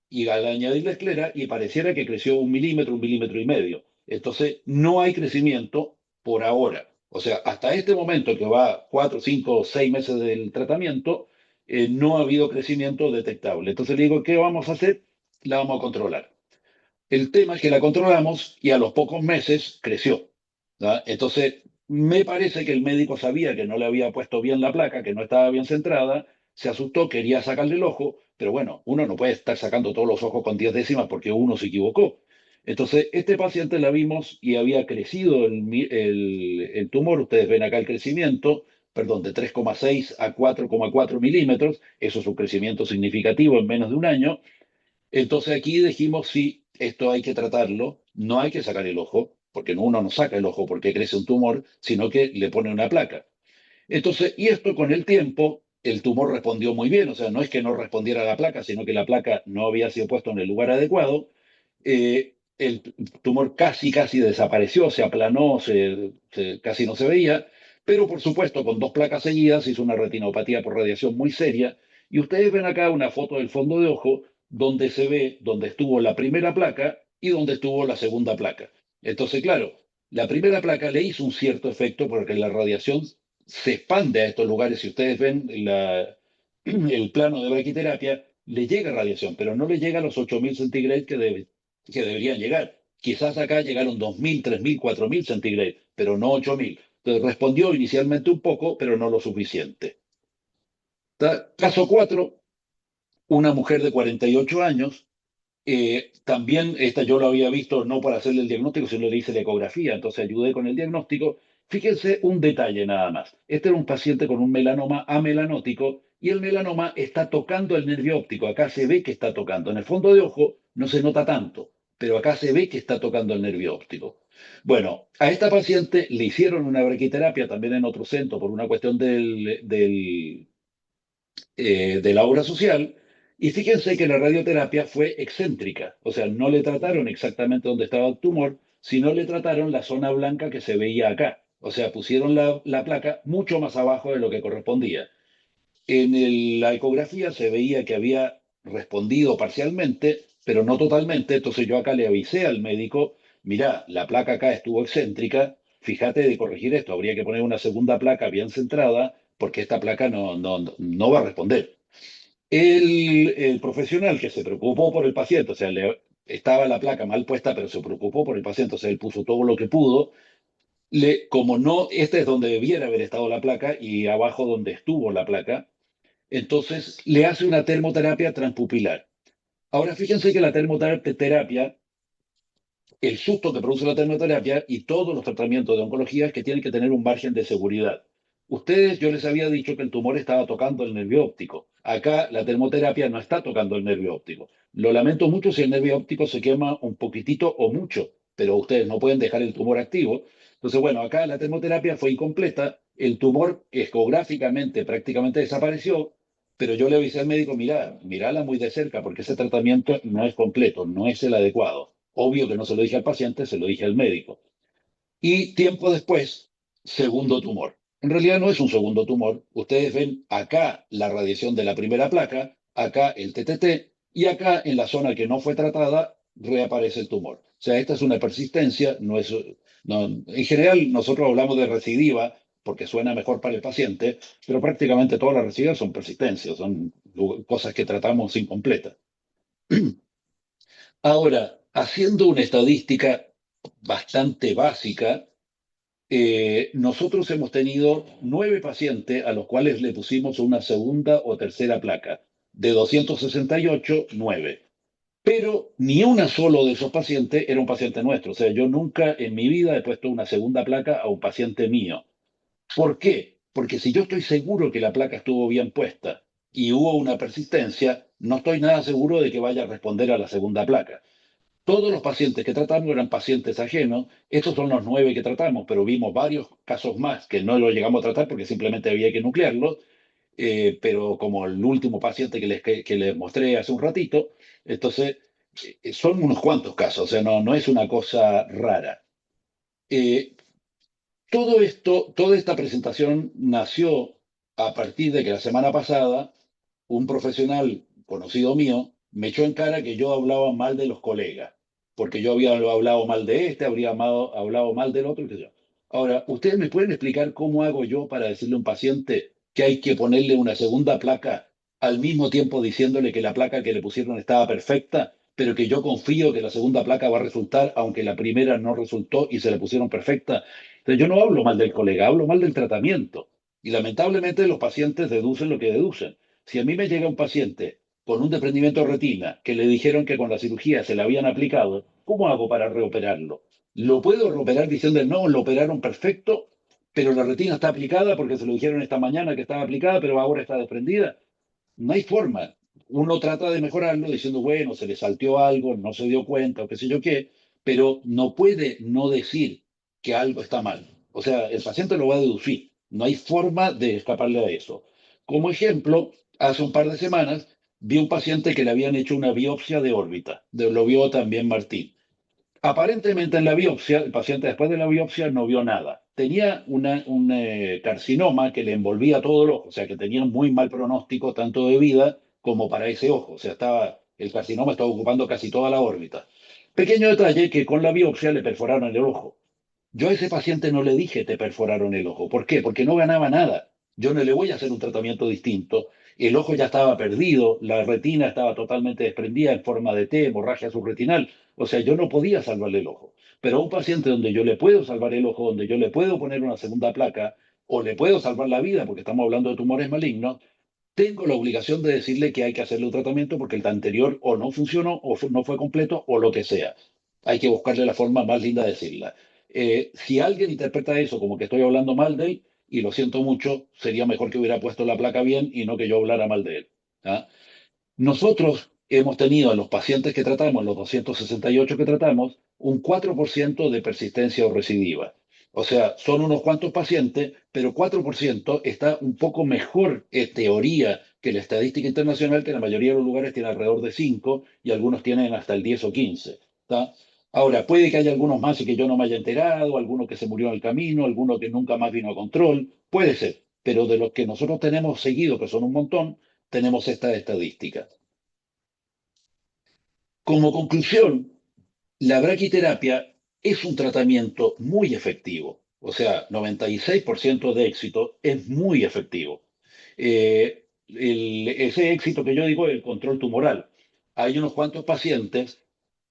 [SPEAKER 3] Y al añadir la esclera, y pareciera que creció 1 milímetro, 1,5 milímetros. Entonces, no hay crecimiento por ahora. O sea, hasta este momento que va 4, 5, 6 meses del tratamiento, no ha habido crecimiento detectable. Entonces le digo, ¿qué vamos a hacer? La vamos a controlar. El tema es que la controlamos y a los pocos meses creció. ¿Da? Entonces, me parece que el médico sabía que no le había puesto bien la placa, que no estaba bien centrada, se asustó, quería sacarle el ojo, pero bueno, uno no puede estar sacando todos los ojos con 10 décimas porque uno se equivocó. Entonces, este paciente la vimos y había crecido el tumor, ustedes ven acá el crecimiento, perdón, de 3,6 a 4,4 milímetros, eso es un crecimiento significativo en menos de un año. Entonces aquí dijimos, sí, esto hay que tratarlo, no hay que sacar el ojo, porque uno no saca el ojo porque crece un tumor, sino que le pone una placa. Entonces, y esto con el tiempo, el tumor respondió muy bien, o sea, no es que no respondiera a la placa, sino que la placa no había sido puesta en el lugar adecuado. El tumor casi desapareció, se aplanó, casi no se veía, pero por supuesto con 2 placas seguidas hizo una retinopatía por radiación muy seria. Y ustedes ven acá una foto del fondo de ojo donde se ve donde estuvo la primera placa y donde estuvo la segunda placa. Entonces, claro, la primera placa le hizo un cierto efecto porque la radiación se expande a estos lugares. Si ustedes ven el plano de braquiterapia, le llega radiación, pero no le llega a los 8.000 centigrados que deberían llegar. Quizás acá llegaron 2.000, 3.000, 4.000 centigrados, pero no 8.000. Entonces respondió inicialmente un poco, pero no lo suficiente. Caso 4, una mujer de 48 años. También esta yo lo había visto no para hacerle el diagnóstico, sino le hice la ecografía, entonces ayudé con el diagnóstico. Fíjense un detalle nada más. Este era un paciente con un melanoma amelanótico y el melanoma está tocando el nervio óptico. Acá se ve que está tocando. En el fondo de ojo no se nota tanto, pero acá se ve que está tocando el nervio óptico. Bueno, a esta paciente le hicieron una braquiterapia también en otro centro por una cuestión de la obra social. Y fíjense que la radioterapia fue excéntrica, o sea, no le trataron exactamente donde estaba el tumor, sino le trataron la zona blanca que se veía acá. O sea, pusieron la placa mucho más abajo de lo que correspondía. En la ecografía se veía que había respondido parcialmente, pero no totalmente. Entonces yo acá le avisé al médico, mirá, la placa acá estuvo excéntrica, fíjate de corregir esto, habría que poner una segunda placa bien centrada, porque esta placa no va a responder. El profesional que se preocupó por el paciente, o sea, estaba la placa mal puesta, pero se preocupó por el paciente, o sea, él puso todo lo que pudo. Como no, este es donde debiera haber estado la placa y abajo donde estuvo la placa, entonces le hace una termoterapia transpupilar. Ahora fíjense que la termoterapia, el susto que produce la termoterapia y todos los tratamientos de oncología es que tienen que tener un margen de seguridad. Ustedes, yo les había dicho que el tumor estaba tocando el nervio óptico. Acá la termoterapia no está tocando el nervio óptico. Lo lamento mucho si el nervio óptico se quema un poquitito o mucho, pero ustedes no pueden dejar el tumor activo. Entonces, bueno, acá la termoterapia fue incompleta, el tumor ecográficamente prácticamente desapareció, pero yo le avisé al médico, mira, mirala muy de cerca porque ese tratamiento no es completo, no es el adecuado. Obvio que no se lo dije al paciente, se lo dije al médico. Y tiempo después, segundo tumor. En realidad no es un segundo tumor. Ustedes ven acá la radiación de la primera placa, acá el TTT, y acá en la zona que no fue tratada reaparece el tumor. sea, esta es una persistencia, no es, no, en general nosotros hablamos de recidiva porque suena mejor para el paciente, pero prácticamente todas las recidivas son persistencias, son cosas que tratamos incompletas. Ahora, haciendo una estadística bastante básica, nosotros hemos tenido 9 pacientes a los cuales le pusimos una segunda o tercera placa. De 268, 9. Pero ni una solo de esos pacientes era un paciente nuestro. O sea, yo nunca en mi vida he puesto una segunda placa a un paciente mío. ¿Por qué? Porque si yo estoy seguro que la placa estuvo bien puesta y hubo una persistencia, no estoy nada seguro de que vaya a responder a la segunda placa. Todos los pacientes que tratamos eran pacientes ajenos. Estos son los 9 que tratamos, pero vimos varios casos más que no lo llegamos a tratar porque simplemente había que nuclearlo. Pero como el último paciente que les mostré hace un ratito, entonces son unos cuantos casos, o sea, no es una cosa rara. Eh, Todo esto, toda esta presentación nació a partir de que la semana pasada un profesional conocido mío me echó en cara que yo hablaba mal de los colegas, porque yo había hablado mal de este, habría hablado mal del otro, y qué sé yo. Ahora, ¿ustedes me pueden explicar cómo hago yo para decirle a un paciente que hay que ponerle una segunda placa al mismo tiempo diciéndole que la placa que le pusieron estaba perfecta, pero que yo confío que la segunda placa va a resultar, aunque la primera no resultó y se le pusieron perfecta? Entonces, yo no hablo mal del colega, hablo mal del tratamiento. Y lamentablemente los pacientes deducen lo que deducen. Si a mí me llega un paciente con un desprendimiento de retina que le dijeron que con la cirugía se le habían aplicado, ¿cómo hago para reoperarlo? ¿Lo puedo reoperar diciendo no, lo operaron perfecto, pero la retina está aplicada porque se lo dijeron esta mañana que estaba aplicada, pero ahora está desprendida? No hay forma. Uno trata de mejorarlo diciendo, bueno, se le salteó algo, no se dio cuenta o qué sé yo qué, pero no puede no decir que algo está mal. O sea, el paciente lo va a deducir. No hay forma de escaparle a eso. Como ejemplo, hace un par de semanas vi un paciente que le habían hecho una biopsia de órbita. Lo vio también Martín. Aparentemente en la biopsia, el paciente después de la biopsia no vio nada. Tenía un carcinoma que le envolvía todo el ojo, o sea que tenía un muy mal pronóstico tanto de vida como para ese ojo. O sea, el carcinoma estaba ocupando casi toda la órbita. Pequeño detalle que con la biopsia le perforaron el ojo. Yo a ese paciente no le dije te perforaron el ojo. ¿Por qué? Porque no ganaba nada. Yo no le voy a hacer un tratamiento distinto. El ojo ya estaba perdido, la retina estaba totalmente desprendida en forma de T, hemorragia subretinal. O sea, yo no podía salvarle el ojo. Pero a un paciente donde yo le puedo salvar el ojo, donde yo le puedo poner una segunda placa o le puedo salvar la vida, porque estamos hablando de tumores malignos, tengo la obligación de decirle que hay que hacerle un tratamiento porque el anterior o no funcionó o no fue completo o lo que sea. Hay que buscarle la forma más linda de decirla. Si alguien interpreta eso como que estoy hablando mal de él, y lo siento mucho, sería mejor que hubiera puesto la placa bien y no que yo hablara mal de él. ¿Ah? Nosotros hemos tenido en los pacientes que tratamos, los 268 que tratamos, un 4% de persistencia o recidiva. O sea, son unos cuantos pacientes, pero 4% está un poco mejor en teoría que la estadística internacional, que en la mayoría de los lugares tiene alrededor de 5 y algunos tienen hasta el 10 o 15. ¿Tá? Ahora, puede que haya algunos más y que yo no me haya enterado, alguno que se murió en el camino, alguno que nunca más vino a control, puede ser, pero de los que nosotros tenemos seguido, que son un montón, tenemos esta estadística. Como conclusión, la braquiterapia es un tratamiento muy efectivo, o sea, 96% de éxito es muy efectivo. Ese éxito que yo digo es el control tumoral. Hay unos cuantos pacientes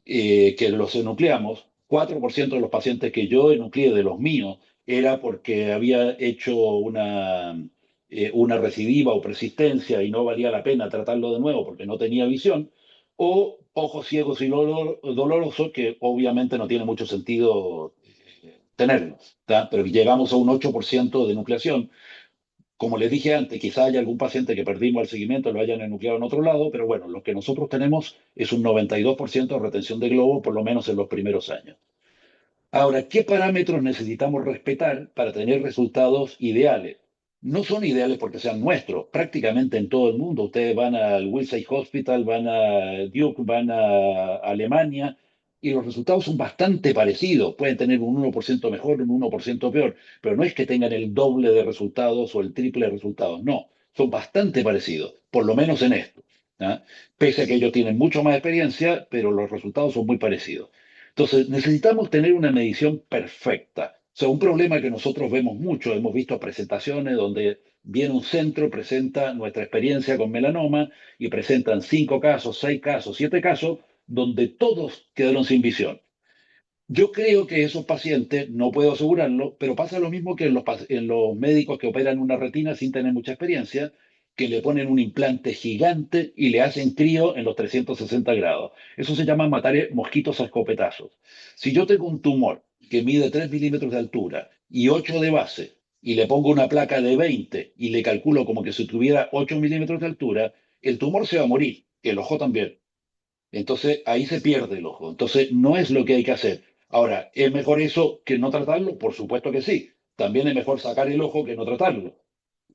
[SPEAKER 3] que los enucleamos, 4% de los pacientes que yo enucleé de los míos era porque había hecho una recidiva o persistencia y no valía la pena tratarlo de nuevo porque no tenía visión, o ojos ciegos y dolorosos, que obviamente no tiene mucho sentido tenerlos, ¿tá? Pero llegamos a un 8% de nucleación. Como les dije antes, quizá haya algún paciente que perdimos el seguimiento, lo hayan enucleado en otro lado, pero bueno, lo que nosotros tenemos es un 92% de retención de globo, por lo menos en los primeros años. Ahora, ¿qué parámetros necesitamos respetar para tener resultados ideales? No son ideales porque sean nuestros, prácticamente en todo el mundo. Ustedes van al Wilson Hospital, van a Duke, van a Alemania, y los resultados son bastante parecidos. Pueden tener un 1% mejor, un 1% peor, pero no es que tengan el doble de resultados o el triple de resultados, no, son bastante parecidos, por lo menos en esto. ¿Ah? Pese a que ellos tienen mucho más experiencia, pero los resultados son muy parecidos. Entonces, necesitamos tener una medición perfecta. O sea, un problema que nosotros vemos mucho, hemos visto presentaciones donde viene un centro, presenta nuestra experiencia con melanoma y presentan 5 casos, 6 casos, 7 casos, donde todos quedaron sin visión. Yo creo que esos pacientes, no puedo asegurarlo, pero pasa lo mismo que en los médicos que operan una retina sin tener mucha experiencia, que le ponen un implante gigante y le hacen crío en los 360 grados. Eso se llama matar mosquitos a escopetazos. Si yo tengo un tumor que mide 3 milímetros de altura y 8 de base, y le pongo una placa de 20 y le calculo como que si tuviera 8 milímetros de altura, el tumor se va a morir, el ojo también. Entonces ahí se pierde el ojo. Entonces no es lo que hay que hacer. Ahora, ¿es mejor eso que no tratarlo? Por supuesto que sí. También es mejor sacar el ojo que no tratarlo.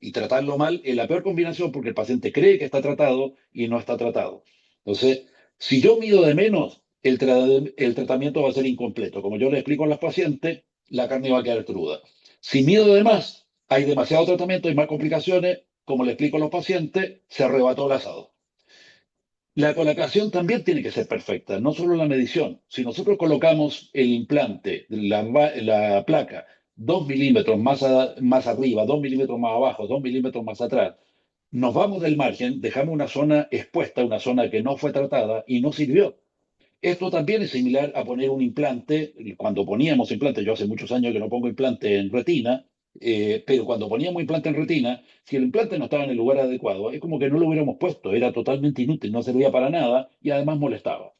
[SPEAKER 3] Y tratarlo mal es la peor combinación porque el paciente cree que está tratado y no está tratado. Entonces, si yo mido de menos, el tratamiento va a ser incompleto. Como yo le explico a los pacientes, la carne va a quedar cruda. Si mido de más, hay demasiado tratamiento y más complicaciones. Como le explico a los pacientes, se arrebató el asado. La colocación también tiene que ser perfecta, no solo la medición. Si nosotros colocamos el implante, la placa, 2 milímetros más arriba, 2 milímetros más abajo, 2 milímetros más atrás, nos vamos del margen, dejamos una zona expuesta, una zona que no fue tratada y no sirvió. Esto también es similar a poner un implante. Cuando poníamos implante, yo hace muchos años que no pongo implante en retina, pero cuando poníamos implante en retina, si el implante no estaba en el lugar adecuado, es como que no lo hubiéramos puesto, era totalmente inútil, no servía para nada y además molestaba.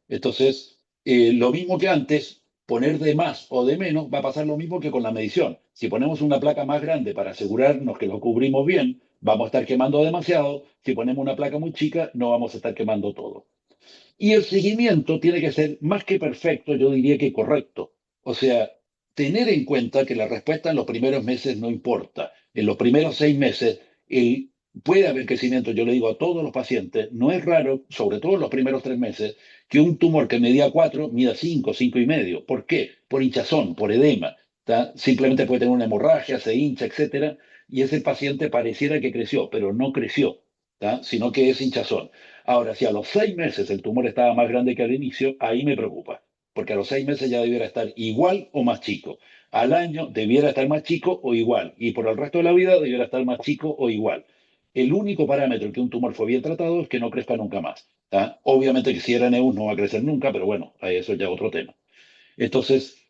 [SPEAKER 3] Entonces, lo mismo que antes, poner de más o de menos va a pasar lo mismo que con la medición. Si ponemos una placa más grande para asegurarnos que lo cubrimos bien, vamos a estar quemando demasiado. Si ponemos una placa muy chica, no vamos a estar quemando todo. Y el seguimiento tiene que ser más que perfecto, yo diría que correcto. O sea, tener en cuenta que la respuesta en los primeros meses no importa. En los primeros 6 meses puede haber crecimiento, yo le digo a todos los pacientes, no es raro, sobre todo en los primeros 3 meses, que un tumor que medía 4 mida 5, 5 y medio. ¿Por qué? Por hinchazón, por edema. ¿Tá? Simplemente puede tener una hemorragia, se hincha, etcétera, y ese paciente pareciera que creció, pero no creció, ¿tá? Sino que es hinchazón. Ahora, si a los 6 meses el tumor estaba más grande que al inicio, ahí me preocupa, porque a los 6 meses ya debiera estar igual o más chico. Al año debiera estar más chico o igual, y por el resto de la vida debiera estar más chico o igual. El único parámetro que un tumor fue bien tratado es que no crezca nunca más. ¿Tá? Obviamente que si era NEUS no va a crecer nunca, pero bueno, eso ya es otro tema. Entonces,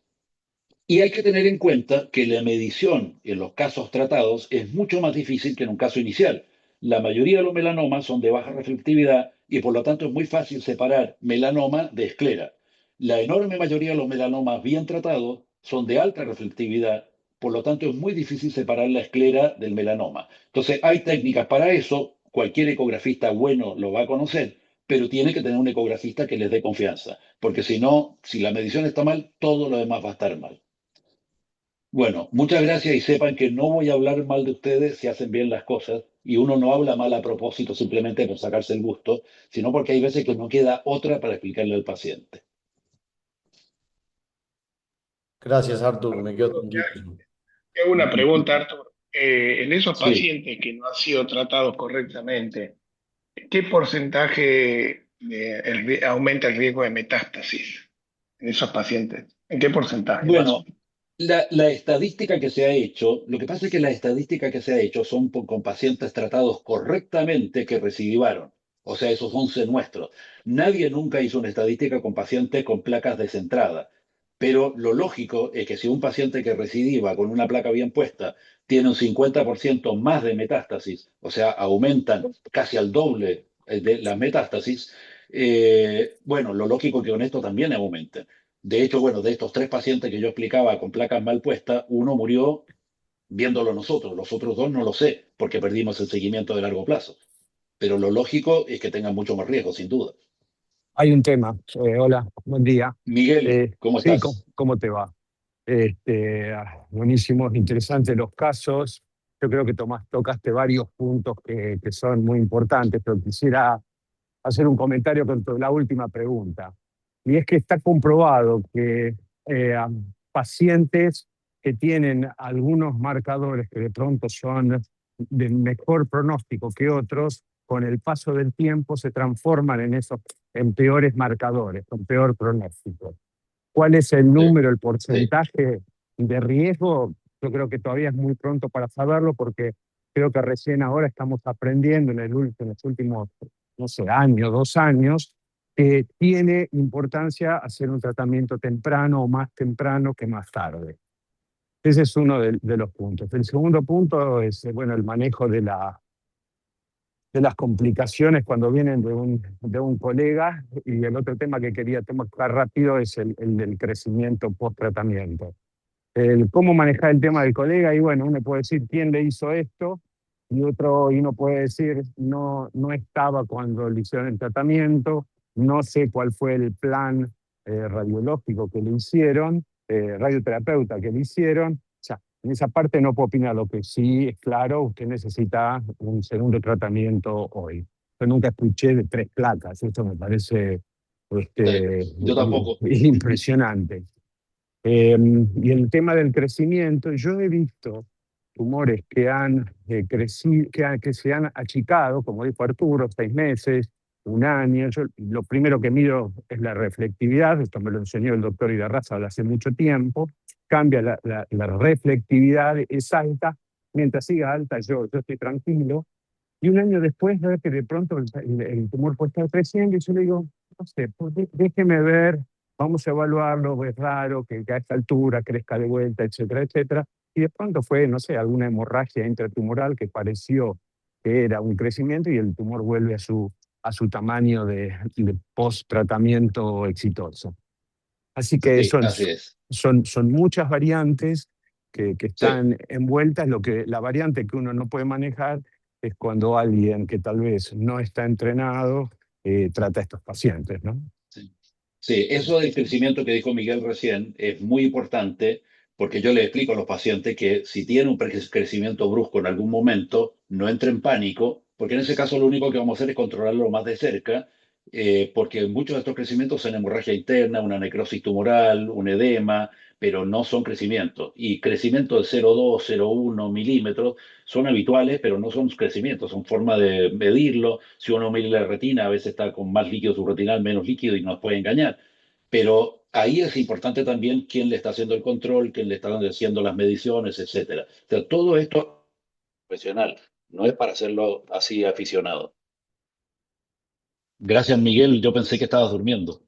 [SPEAKER 3] y hay que tener en cuenta que la medición en los casos tratados es mucho más difícil que en un caso inicial. La mayoría de los melanomas son de baja reflectividad y por lo tanto es muy fácil separar melanoma de esclera. La enorme mayoría de los melanomas bien tratados son de alta reflectividad, por lo tanto es muy difícil separar la esclera del melanoma. Entonces hay técnicas para eso, cualquier ecografista bueno lo va a conocer, pero tiene que tener un ecografista que les dé confianza, porque si no, si la medición está mal, todo lo demás va a estar mal. Bueno, muchas gracias y sepan que no voy a hablar mal de ustedes si hacen bien las cosas y uno no habla mal a propósito simplemente por sacarse el gusto, sino porque hay veces que no queda otra para explicarle al paciente.
[SPEAKER 2] Gracias, Artur, me quedo tranquilo.
[SPEAKER 5] Te hago una pregunta, Arthur. En esos
[SPEAKER 3] Sí,
[SPEAKER 5] pacientes que no han sido tratados correctamente, ¿qué porcentaje aumenta el riesgo de metástasis en esos pacientes? ¿En qué porcentaje más o
[SPEAKER 3] bueno,
[SPEAKER 5] menos?
[SPEAKER 3] la estadística que se ha hecho, lo que pasa es que las estadísticas que se ha hecho son con pacientes tratados correctamente que recidivaron. O sea, esos 11 nuestros. Nadie nunca hizo una estadística con pacientes con placas descentradas. Pero lo lógico es que si un paciente que recidiva con una placa bien puesta tiene un 50% más de metástasis, o sea, aumentan casi al doble de las metástasis, bueno, lo lógico es que con esto también aumenten. De hecho, bueno, de estos 3 pacientes que yo explicaba con placas mal puestas, uno murió viéndolo nosotros, los otros 2 no lo sé, porque perdimos el seguimiento de largo plazo. Pero lo lógico es que tengan mucho más riesgo, sin duda.
[SPEAKER 4] Hay un tema. Hola, buen día.
[SPEAKER 3] Miguel, ¿cómo
[SPEAKER 4] Sí,
[SPEAKER 3] estás?
[SPEAKER 4] ¿cómo te va? Buenísimos, interesantes los casos. Yo creo que tocaste varios puntos que son muy importantes, pero quisiera hacer un comentario con la última pregunta. Y es que está comprobado que pacientes que tienen algunos marcadores que de pronto son de mejor pronóstico que otros, con el paso del tiempo se transforman en peores marcadores, con peor pronóstico.
[SPEAKER 6] ¿Cuál es el
[SPEAKER 3] Sí,
[SPEAKER 6] número, el
[SPEAKER 3] sí,
[SPEAKER 6] porcentaje de riesgo? Yo creo que todavía es muy pronto para saberlo porque creo que recién ahora estamos aprendiendo en los últimos, no sé, año, 2 años, que tiene importancia hacer un tratamiento temprano o más temprano que más tarde. Ese es uno de los puntos. El segundo punto es, bueno, el manejo de las complicaciones cuando vienen de un colega. Y el otro tema que quería tocar rápido es el del crecimiento post-tratamiento. El cómo manejar el tema del colega, y bueno, uno puede decir quién le hizo esto, y uno puede decir no estaba cuando le hicieron el tratamiento, no sé cuál fue el plan radiológico que le hicieron, radioterapeuta que le hicieron. O sea, en esa parte no puedo opinar. Lo que sí es claro, usted necesita un segundo tratamiento hoy. Yo nunca escuché de 3 placas, esto me parece
[SPEAKER 3] sí. Yo tampoco.
[SPEAKER 6] impresionante. Y el tema del crecimiento, yo he visto tumores que han crecido, que se han achicado, como dijo Arturo, 6 meses, un año. Yo lo primero que mido es la reflectividad, esto me lo enseñó el doctor Idarraza hace mucho tiempo. Cambia la reflectividad, es alta, mientras siga alta yo estoy tranquilo. Y un año después veo que de pronto el tumor puede estar creciendo y yo le digo, no sé, pues déjeme ver, vamos a evaluarlo, es raro que a esta altura crezca de vuelta, etcétera, etcétera. Y de pronto fue, no sé, alguna hemorragia intratumoral que pareció que era un crecimiento y el tumor vuelve a su tamaño de post-tratamiento exitoso. Así que
[SPEAKER 3] Sí, así es.
[SPEAKER 6] son muchas variantes que
[SPEAKER 3] Sí.
[SPEAKER 6] están envueltas. La variante que uno no puede manejar es cuando alguien que tal vez no está entrenado trata a estos pacientes, ¿no?
[SPEAKER 3] Sí. Sí, eso del crecimiento que dijo Miguel recién es muy importante porque yo le explico a los pacientes que si tienen un crecimiento brusco en algún momento, no entre en pánico, porque en ese caso lo único que vamos a hacer es controlarlo más de cerca, porque muchos de estos crecimientos son hemorragia interna, una necrosis tumoral, un edema, pero no son crecimientos. Y crecimientos de 0,2, 0,1 milímetros son habituales, pero no son crecimientos, son forma de medirlo. Si uno mide la retina, a veces está con más líquido subretinal, menos líquido y nos puede engañar. Pero ahí es importante también quién le está haciendo el control, quién le está haciendo las mediciones, etcétera. O sea, todo esto es profesional, no es para hacerlo así aficionado. Gracias, Miguel. Yo pensé que estabas durmiendo.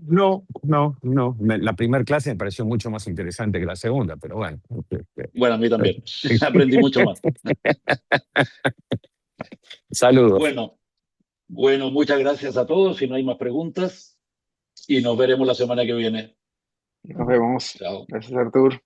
[SPEAKER 6] No, no, no. La primera clase me pareció mucho más interesante que la segunda, pero bueno.
[SPEAKER 3] Bueno, a mí también. Aprendí mucho más.
[SPEAKER 6] Saludos.
[SPEAKER 3] Bueno, bueno, muchas gracias a todos. Si no hay más preguntas, y nos veremos la semana que viene.
[SPEAKER 1] Nos vemos.
[SPEAKER 3] Chao.
[SPEAKER 1] Gracias, Artur.